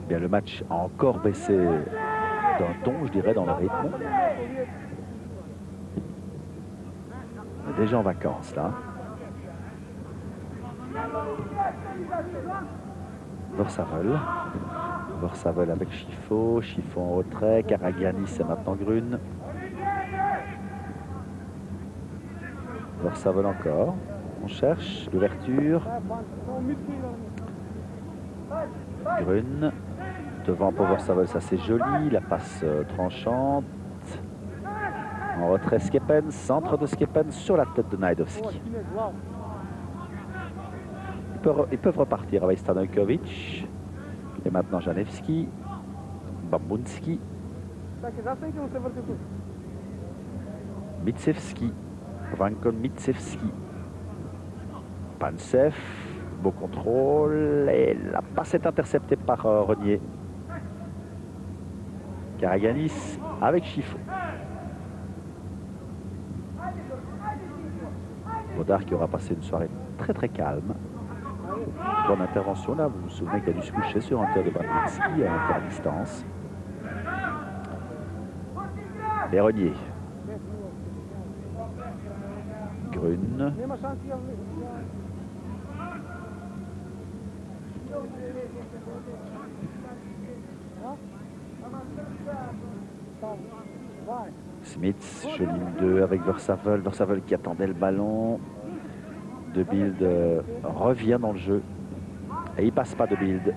Bien, le match a encore baissé d'un ton, je dirais, dans le rythme. On est déjà en vacances, là. Versavel. Versavel avec Chifo. Chifo en retrait. Karagianis et maintenant Grune. Versavel encore. On cherche l'ouverture. Grune. Devant pour Versavel, ça c'est joli. La passe tranchante. En retrait Skepens. Centre de Skepens sur la tête de Najdovski. Ils peuvent repartir avec Stanojkovic. Et maintenant Janevski. Bambunski. Mitsevski. Vankon Mitsevski. Pansev. Beau contrôle. Et la passe est interceptée par Renier. Karagianis avec Chifo. Bodard qui aura passé une soirée très très calme. Bonne intervention là, vous vous souvenez qu'il a dû se coucher sur un tir de Bambunski à distance. Les Renier. Grune. Smith, jolie 2 avec Versavel. Versavel qui attendait le ballon. De Bild revient dans le jeu. Et il passe pas De Bild.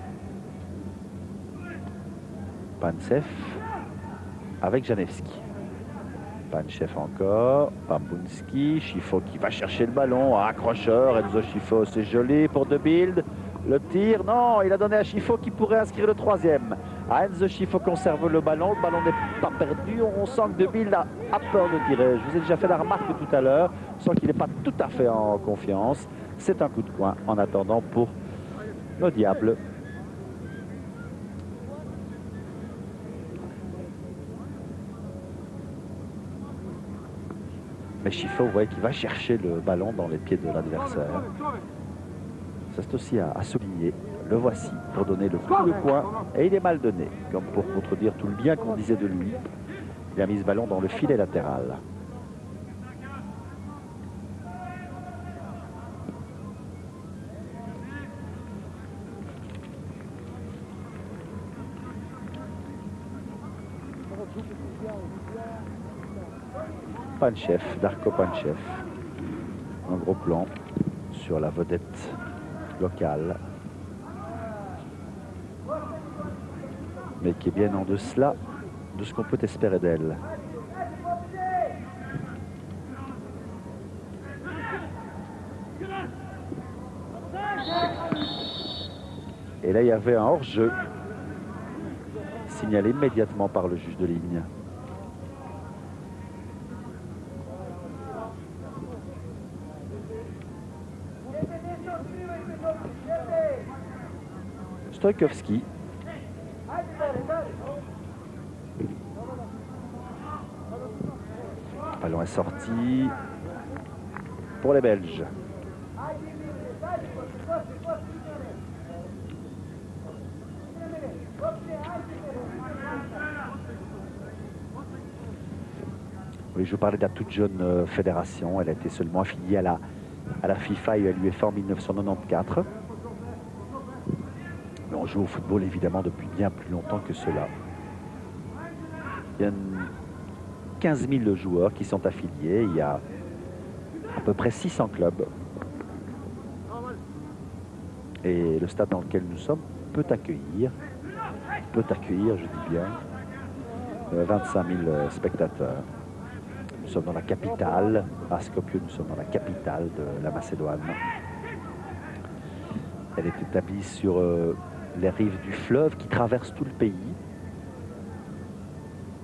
Pansev avec Janevski. Panchev encore. Bambunski. Chifo qui va chercher le ballon. Accrocheur. Enzo Chifo, c'est joli pour De Bild. Le tir, non, il a donné à Chifo qui pourrait inscrire le 3e. Enzo Chifo conserve le ballon n'est pas perdu. On sent que De Bild a peur de tirer. Je vous ai déjà fait la remarque tout à l'heure. On sent qu'il n'est pas tout à fait en confiance. C'est un coup de coin en attendant pour nos Diables. Mais Chifo, vous voyez qu'il va chercher le ballon dans les pieds de l'adversaire. Ça, c'est aussi à souligner. Le voici pour donner le coup de poing. Et il est mal donné, comme pour contredire tout le bien qu'on disait de lui. Il a mis ce ballon dans le filet latéral. Panchev, Darko Panchev. Un gros plan sur la vedette locale. Mais qui est bien en deçà de ce qu'on peut espérer d'elle. Et là, il y avait un hors-jeu signalé immédiatement par le juge de ligne. Stojkovski Le ballon est sorti pour les Belges. Oui, je vous parlais de la toute jeune fédération. Elle a été seulement affiliée à la FIFA et à l'UEFA en 1994. Mais on joue au football évidemment depuis bien plus longtemps que cela. Il y a 15 000 joueurs qui sont affiliés. Il y a à peu près 600 clubs. Et le stade dans lequel nous sommes peut accueillir, je dis bien, 25 000 spectateurs. Nous sommes dans la capitale, à Skopje, nous sommes dans la capitale de la Macédoine. Elle est établie sur les rives du fleuve qui traverse tout le pays,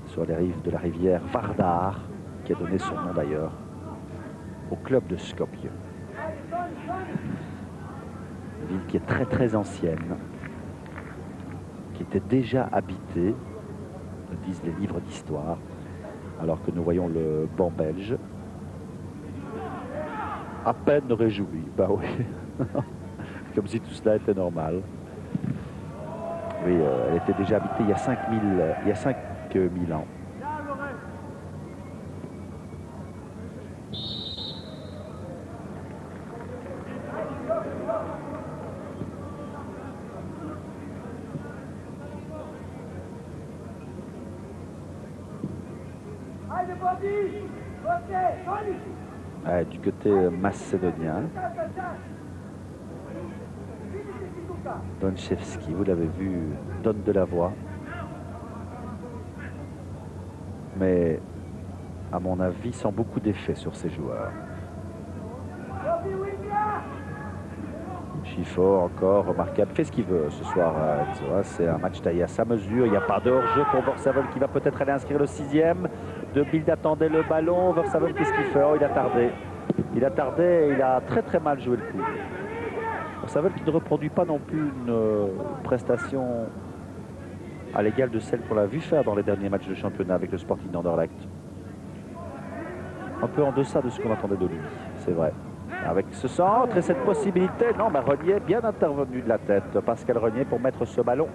sur les rives de la rivière Vardar, qui a donné son nom d'ailleurs au club de Skopje. Une ville qui est très très ancienne, qui était déjà habitée, le disent les livres d'histoire, alors que nous voyons le banc belge. À peine réjoui, bah oui. Comme si tout cela était normal. Oui, elle était déjà habitée il y a 5 000 ans. Du côté macédonien, Donchevski, vous l'avez vu, donne de la voix. Mais, à mon avis, sans beaucoup d'effet sur ces joueurs. Schiffer, encore remarquable, fait ce qu'il veut ce soir. C'est un match taillé à sa mesure. Il n'y a pas de hors-jeu pour Versavel qui va peut-être aller inscrire le 6e. De Bild attendait le ballon. Versavel, qu'est-ce qu'il fait? Oh, il a tardé. Il a tardé et il a très très mal joué le coup. Versavel qui ne reproduit pas non plus une prestation à l'égal de celle qu'on l'a vu faire dans les derniers matchs de championnat avec le Sporting d'Anderlecht. Un peu en deçà de ce qu'on attendait de lui, c'est vrai. Avec ce centre et cette possibilité, non, mais Renier bien intervenu de la tête, Pascal Renier, pour mettre ce ballon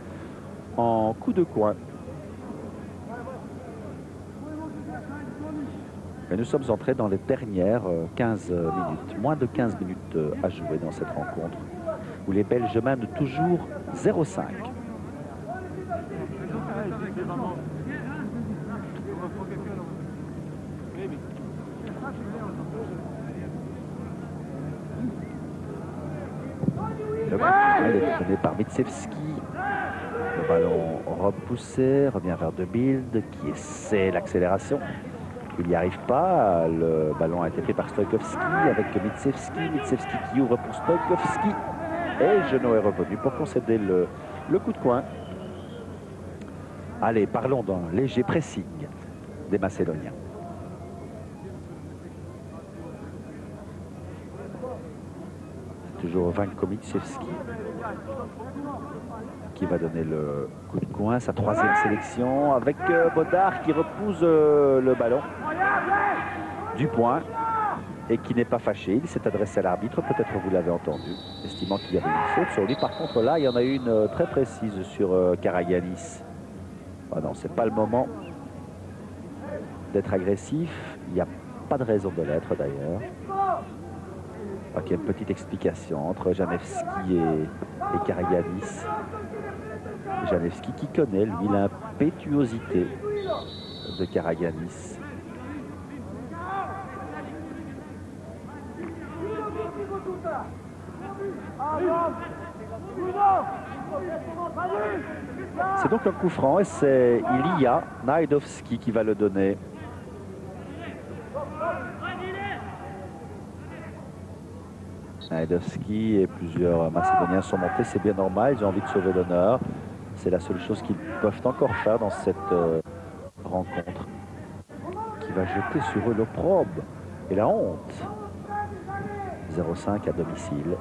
en coup de coin. Et nous sommes entrés dans les dernières 15 minutes, moins de 15 minutes à jouer dans cette rencontre, où les Belges mènent toujours 0-5. Le ballon est donné par Mitsevski. Le ballon repoussé, revient vers De Bild qui essaie l'accélération. Il n'y arrive pas. Le ballon a été pris par Stojkovski avec Mitsevski. Mitsevski qui ouvre pour Stojkovski. Et Genot est revenu pour concéder le coup de coin. Allez, parlons d'un léger pressing des Macédoniens. Toujours Vanko Mitsevski qui va donner le coup de coin, sa 3e sélection, avec Bodard qui repousse le ballon du point et qui n'est pas fâché. Il s'est adressé à l'arbitre, peut-être vous l'avez entendu, estimant qu'il y avait une faute sur lui. Par contre là, il y en a une très précise sur Karaganis. Ah non, c'est pas le moment d'être agressif. Il n'y a pas de raison de l'être d'ailleurs. Ok, une petite explication entre Janevski et Karaganis. Janevski qui connaît, lui, l'impétuosité de Karaganis. C'est donc un coup franc et c'est Ilija Najdovski qui va le donner. Najdovski et plusieurs Macédoniens sont montés, c'est bien normal, ils ont envie de sauver l'honneur. C'est la seule chose qu'ils peuvent encore faire dans cette rencontre qui va jeter sur eux l'opprobre et la honte. 0-5 à domicile.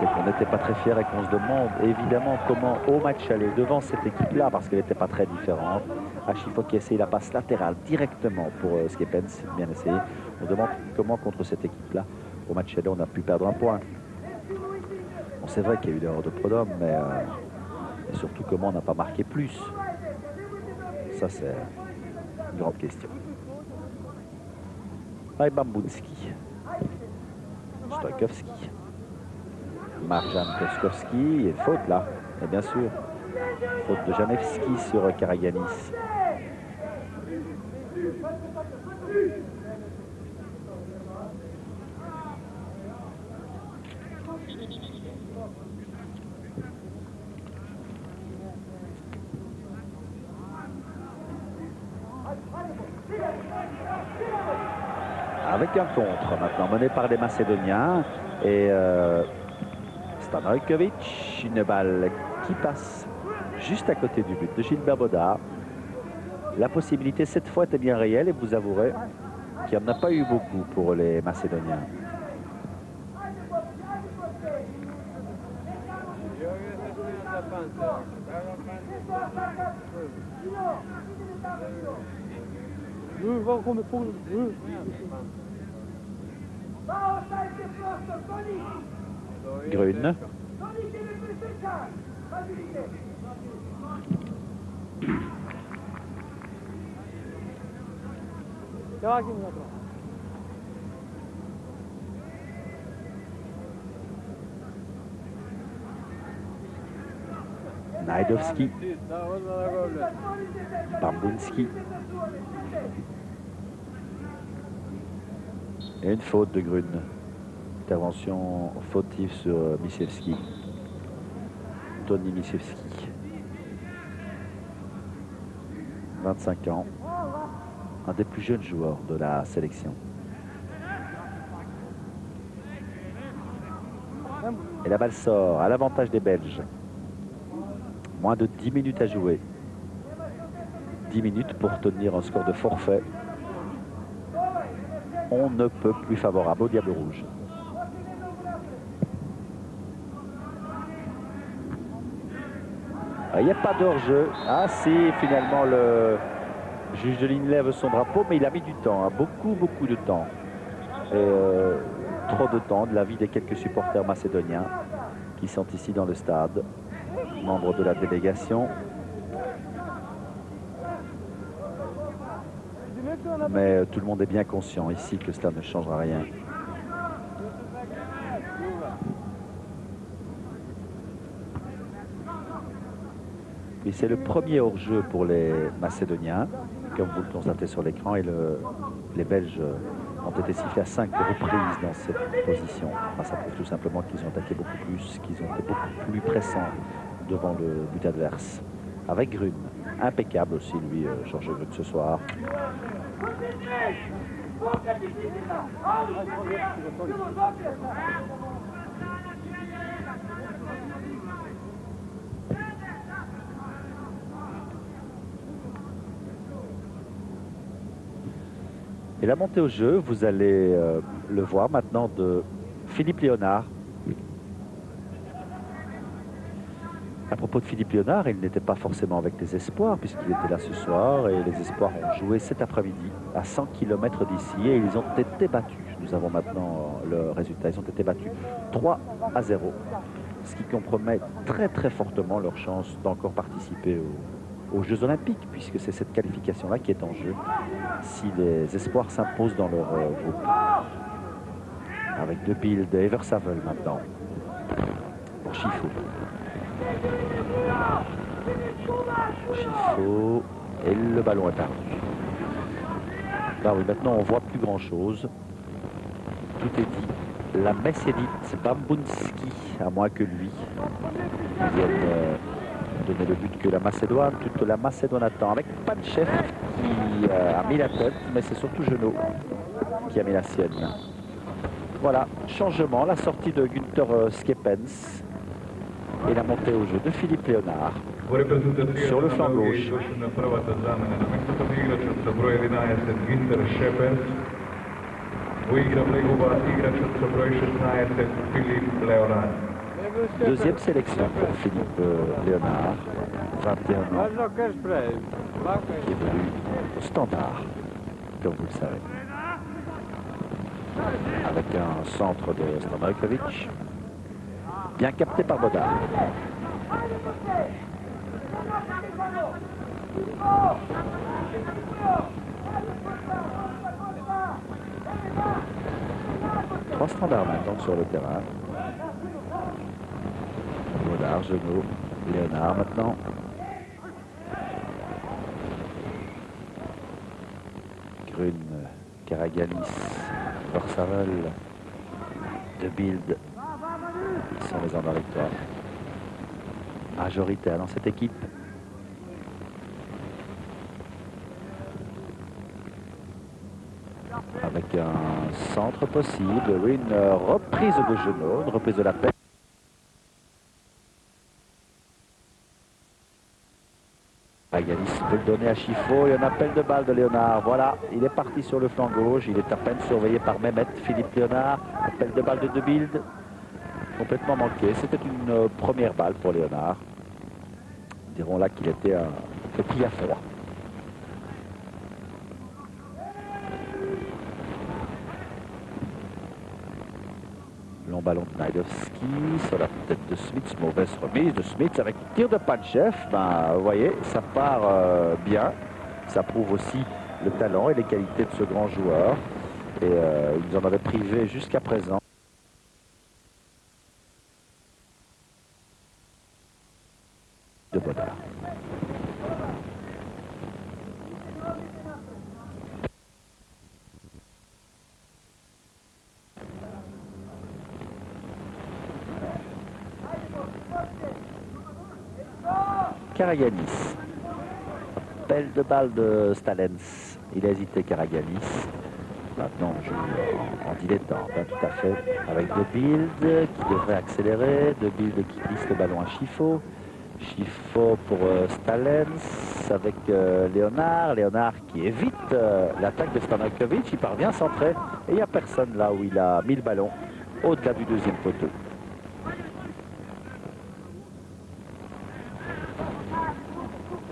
et qu'on n'était pas très fiers et qu'on se demande évidemment comment au match aller devant cette équipe-là, parce qu'elle n'était pas très différente, à chaque fois qu'il essaye la passe latérale directement pour Skepens, c'est bien essayé. On se demande comment contre cette équipe-là, au match aller, on a pu perdre un point. Bon, c'est vrai qu'il y a eu l'erreur de Prodhomme, mais surtout comment on n'a pas marqué plus. Ça, c'est une grande question. Là, Bambunski, Stojkovski, Marjan Koskowski, il y a une faute là, et bien sûr, faute de Janevski sur Karaganis. Avec un contre maintenant mené par les Macédoniens et Stanojkovic, une balle qui passe juste à côté du but de Gilbert Baudard. La possibilité cette fois était bien réelle et vous avouerez qu'il n'y en a pas eu beaucoup pour les Macédoniens. Grün. Najdowski. Bambunski. Et une faute de Grün. Intervention fautive sur Misiewski. Tony Misiewski. 25 ans. Un des plus jeunes joueurs de la sélection. Et la balle sort à l'avantage des Belges. Moins de 10 minutes à jouer. 10 minutes pour tenir un score de forfait. On ne peut plus favorable au Diable Rouge. Il n'y a pas d'hors-jeu. Ah si, finalement le juge de ligne lève son drapeau, mais il a mis du temps, hein, beaucoup de temps. Et trop de temps de l'avis des quelques supporters macédoniens qui sont ici dans le stade, membres de la délégation. Mais tout le monde est bien conscient ici que cela ne changera rien. Et c'est le premier hors-jeu pour les Macédoniens, comme vous le constatez sur l'écran, et les Belges ont été sifflés à 5 reprises dans cette position. Enfin, ça prouve tout simplement qu'ils ont attaqué beaucoup plus, qu'ils ont été beaucoup plus pressants devant le but adverse. Avec Grün, impeccable aussi lui, Georges Grün ce soir. Et la montée au jeu, vous allez le voir maintenant de Philippe Léonard. À propos de Philippe Léonard, il n'était pas forcément avec les espoirs puisqu'il était là ce soir et les espoirs ont joué cet après-midi à 100 km d'ici et ils ont été battus. Nous avons maintenant le résultat. Ils ont été battus 3-0, ce qui compromet très fortement leur chance d'encore participer aux Jeux Olympiques, puisque c'est cette qualification-là qui est en jeu si les espoirs s'imposent dans leur groupe. Avec De Bild et Eversavel maintenant pour Chifo. Chifo et le ballon est perdu. Là oui, maintenant on voit plus grand chose. Tout est dit. La Messédite Bambunski, à moins que lui vienne donner le but que la Macédoine, toute la Macédoine attend, avec Panchev qui a mis la tête, mais c'est surtout Genot qui a mis la sienne. Voilà, changement, la sortie de Günther Skepens et la montée au jeu de Philippe Léonard sur le flanc gauche. Deuxième sélection pour Philippe Léonard, 21 ans, qui évolue au Standard, comme vous le savez. Avec un centre de Stanojkovic, bien capté par Bodard. Trois standards maintenant sur le terrain. Bodard, Genot, Léonard maintenant. Grune, Karaganis, Vorsavel, De Bild. Ils sont les hommes dans la victoire. Majoritaire dans cette équipe. Avec un centre possible, une reprise de Genot, une reprise de la paix. Agalis peut le donner à Chiffo et un appel de balle de Léonard. Voilà, il est parti sur le flanc gauche. Il est à peine surveillé par Mehmet. Philippe Léonard, appel de balle de De Bild. Complètement manqué. C'était une première balle pour Léonard. Dirons là qu'il était pris à froid. Long ballon de Najdowski sur la tête de Smits. Mauvaise remise de Smits avec tir de Panchev. Ben, vous voyez, ça part bien. Ça prouve aussi le talent et les qualités de ce grand joueur. Et ils en avaient privé jusqu'à présent. De Bodard. Karaganis. Appel de balle de Stalens. Il a hésité, Karaganis. Maintenant, on joue en dilettante, hein, tout à fait. Avec De Bild qui devrait accélérer. De Bild qui glisse le ballon à Chiffo. Chiffo pour Stalens avec Léonard. Léonard qui évite l'attaque de Stanojkovic. Il parvient à centrer. Et il n'y a personne là où il a mis le ballon au-delà du deuxième poteau.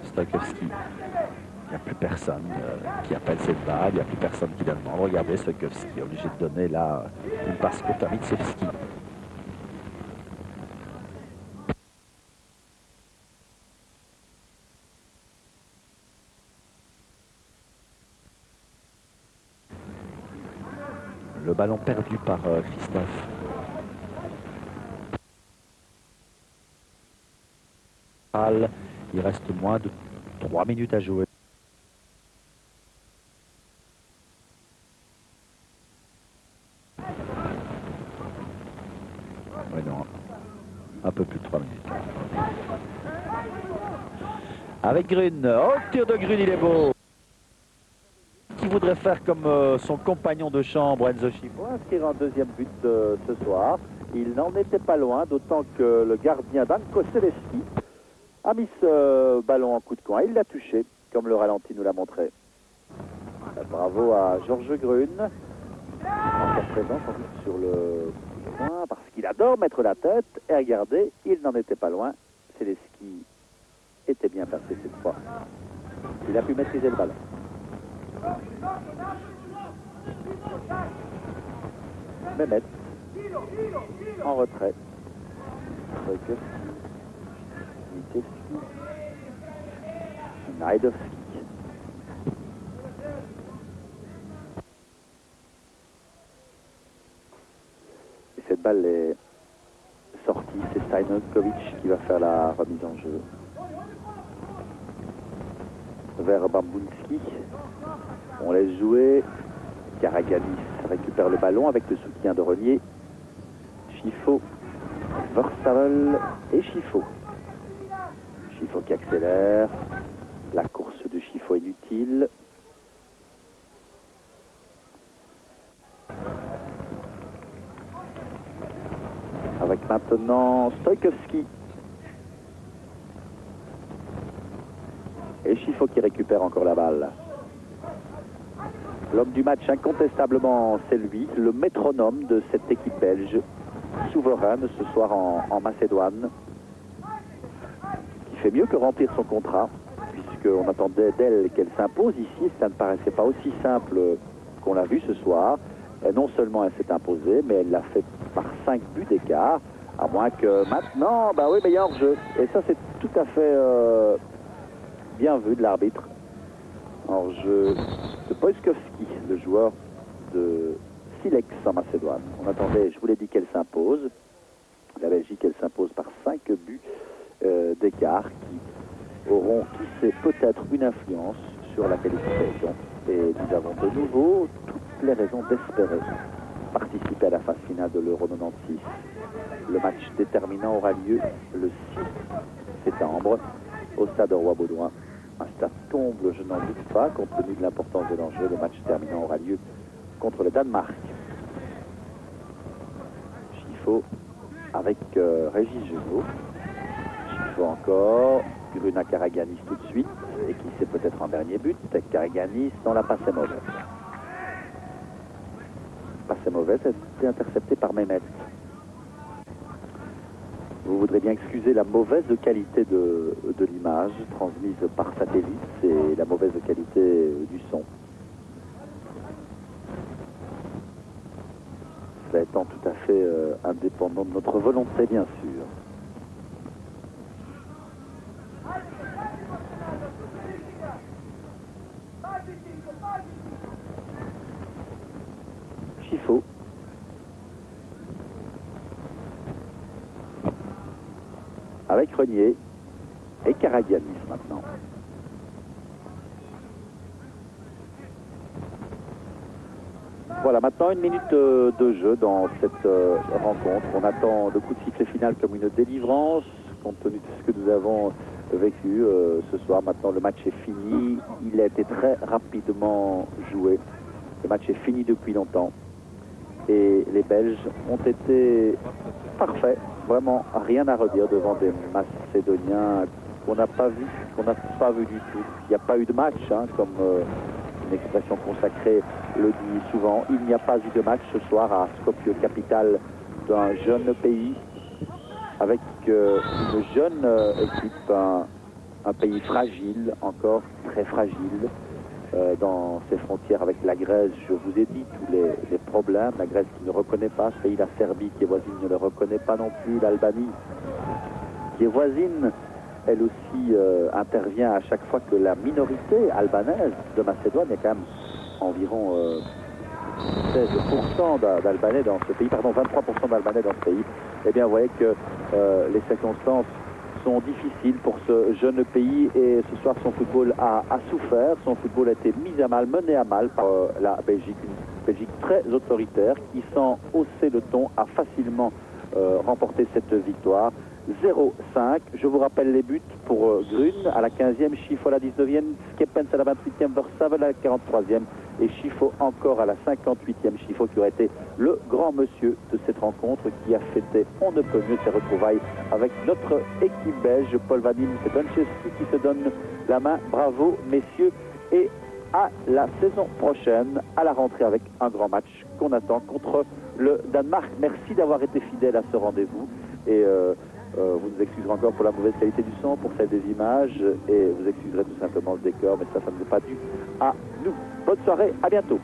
Stoichkowski. Il n'y a plus personne qui appelle cette balle, il n'y a plus personne qui la demande. Regardez, Stoichkowski est obligé de donner là une passe courte à Mitsevski. Le ballon perdu par Christophe. Il reste moins de 3 minutes à jouer. Oui, non, un peu plus de 3 minutes. Avec Grune. Oh, le tir de Grune, il est beau. Qui voudrait faire comme son compagnon de chambre, Enzo Chiffo, inscrire un deuxième but ce soir. Il n'en était pas loin, d'autant que le gardien Danko Seleski a mis ce ballon en coup de coin. Il l'a touché, comme le ralenti nous l'a montré. Bravo à Georges Grune. Encore présent sans doute sur le coup de coin, parce qu'il adore mettre la tête. Et regardez, il n'en était pas loin. Seleski était bien placé cette fois. Il a pu maîtriser le ballon. Mehmet en retrait. Najdowski. Et cette balle est sortie. C'est Stanojkovic qui va faire la remise en jeu. Vers Bambunski. On laisse jouer. Karaganis récupère le ballon avec le soutien de Renier. Chiffo, Vorsavel et Chiffo. Chiffo qui accélère. La course de Chiffo inutile. Avec maintenant Stoichkowski. Et Chiffo qui récupère encore la balle. L'homme du match, incontestablement, c'est lui, le métronome de cette équipe belge. souveraine ce soir en Macédoine, qui fait mieux que remplir son contrat, puisqu'on attendait d'elle qu'elle s'impose ici. Ça ne paraissait pas aussi simple qu'on l'a vu ce soir. Et non seulement elle s'est imposée, mais elle l'a fait par 5 buts d'écart, à moins que maintenant, bah oui, mais il y a hors-jeu. Et ça, c'est tout à fait bien vu de l'arbitre. Hors-jeu de Poiskovski, le joueur de Silex en Macédoine. On attendait, je vous l'ai dit, qu'elle s'impose. La Belgique, elle s'impose par 5 buts d'écart qui auront, qui sait, peut-être une influence sur la qualification. Et nous avons de nouveau toutes les raisons d'espérer participer à la phase finale de l'Euro 96. Le match déterminant aura lieu le 6 septembre au stade Roi-Baudouin. Un stade tombe, je n'en doute pas, compte tenu de l'importance de l'enjeu. Le match terminant aura lieu contre le Danemark. Chifo avec Régis Genot. Chifo encore, Gruna Karagianis tout de suite, et qui sait peut-être en dernier but. Karagianis, dont la passe est mauvaise. Passe est mauvaise, elle a été interceptée par Mehmet. Vous voudrez bien excuser la mauvaise qualité de l'image transmise par satellite et la mauvaise qualité du son. Cela étant tout à fait indépendant de notre volonté, bien sûr. Chifo. Avec Renier et Karagianis maintenant. Voilà, maintenant 1 minute de jeu dans cette rencontre. On attend le coup de sifflet final comme une délivrance, compte tenu de ce que nous avons vécu ce soir. Maintenant, le match est fini. Il a été très rapidement joué. Le match est fini depuis longtemps. Et les Belges ont été parfaits. Vraiment rien à redire devant des Macédoniens qu'on n'a pas vu, du tout. Il n'y a pas eu de match, hein, comme une expression consacrée le dit souvent. Il n'y a pas eu de match ce soir à Skopje, capitale d'un jeune pays, avec une jeune équipe, un pays fragile, encore très fragile, dans ses frontières avec la Grèce. Je vous ai dit tous les problèmes. La Grèce qui ne reconnaît pas ce pays, la Serbie qui est voisine ne le reconnaît pas non plus, l'Albanie qui est voisine, elle aussi intervient à chaque fois que la minorité albanaise de Macédoine, il y a quand même environ 16% d'Albanais dans ce pays, pardon, 23% d'Albanais dans ce pays. Eh bien, vous voyez que les circonstances sont difficiles pour ce jeune pays, et ce soir son football a souffert. Son football a été mis à mal, mené à mal par la Belgique, une Belgique très autoritaire qui, sans hausser le ton, a facilement remporté cette victoire. 0-5. Je vous rappelle les buts pour Grune à la 15e, Chifo à la 19e, Skepens à la 28e, Versavel à la 43e et Chifo encore à la 58e. Chifo qui aurait été le grand monsieur de cette rencontre, qui a fêté on ne peut mieux ses retrouvailles avec notre équipe belge. Paul Vadim Donchevski qui se donne la main. Bravo messieurs, et à la saison prochaine, à la rentrée, avec un grand match qu'on attend contre le Danemark. Merci d'avoir été fidèle à ce rendez-vous, et vous nous excuserez encore pour la mauvaise qualité du son, pour celle des images, et vous excuserez tout simplement le décor, mais ça ne nous est pas dû à nous. Bonne soirée, à bientôt.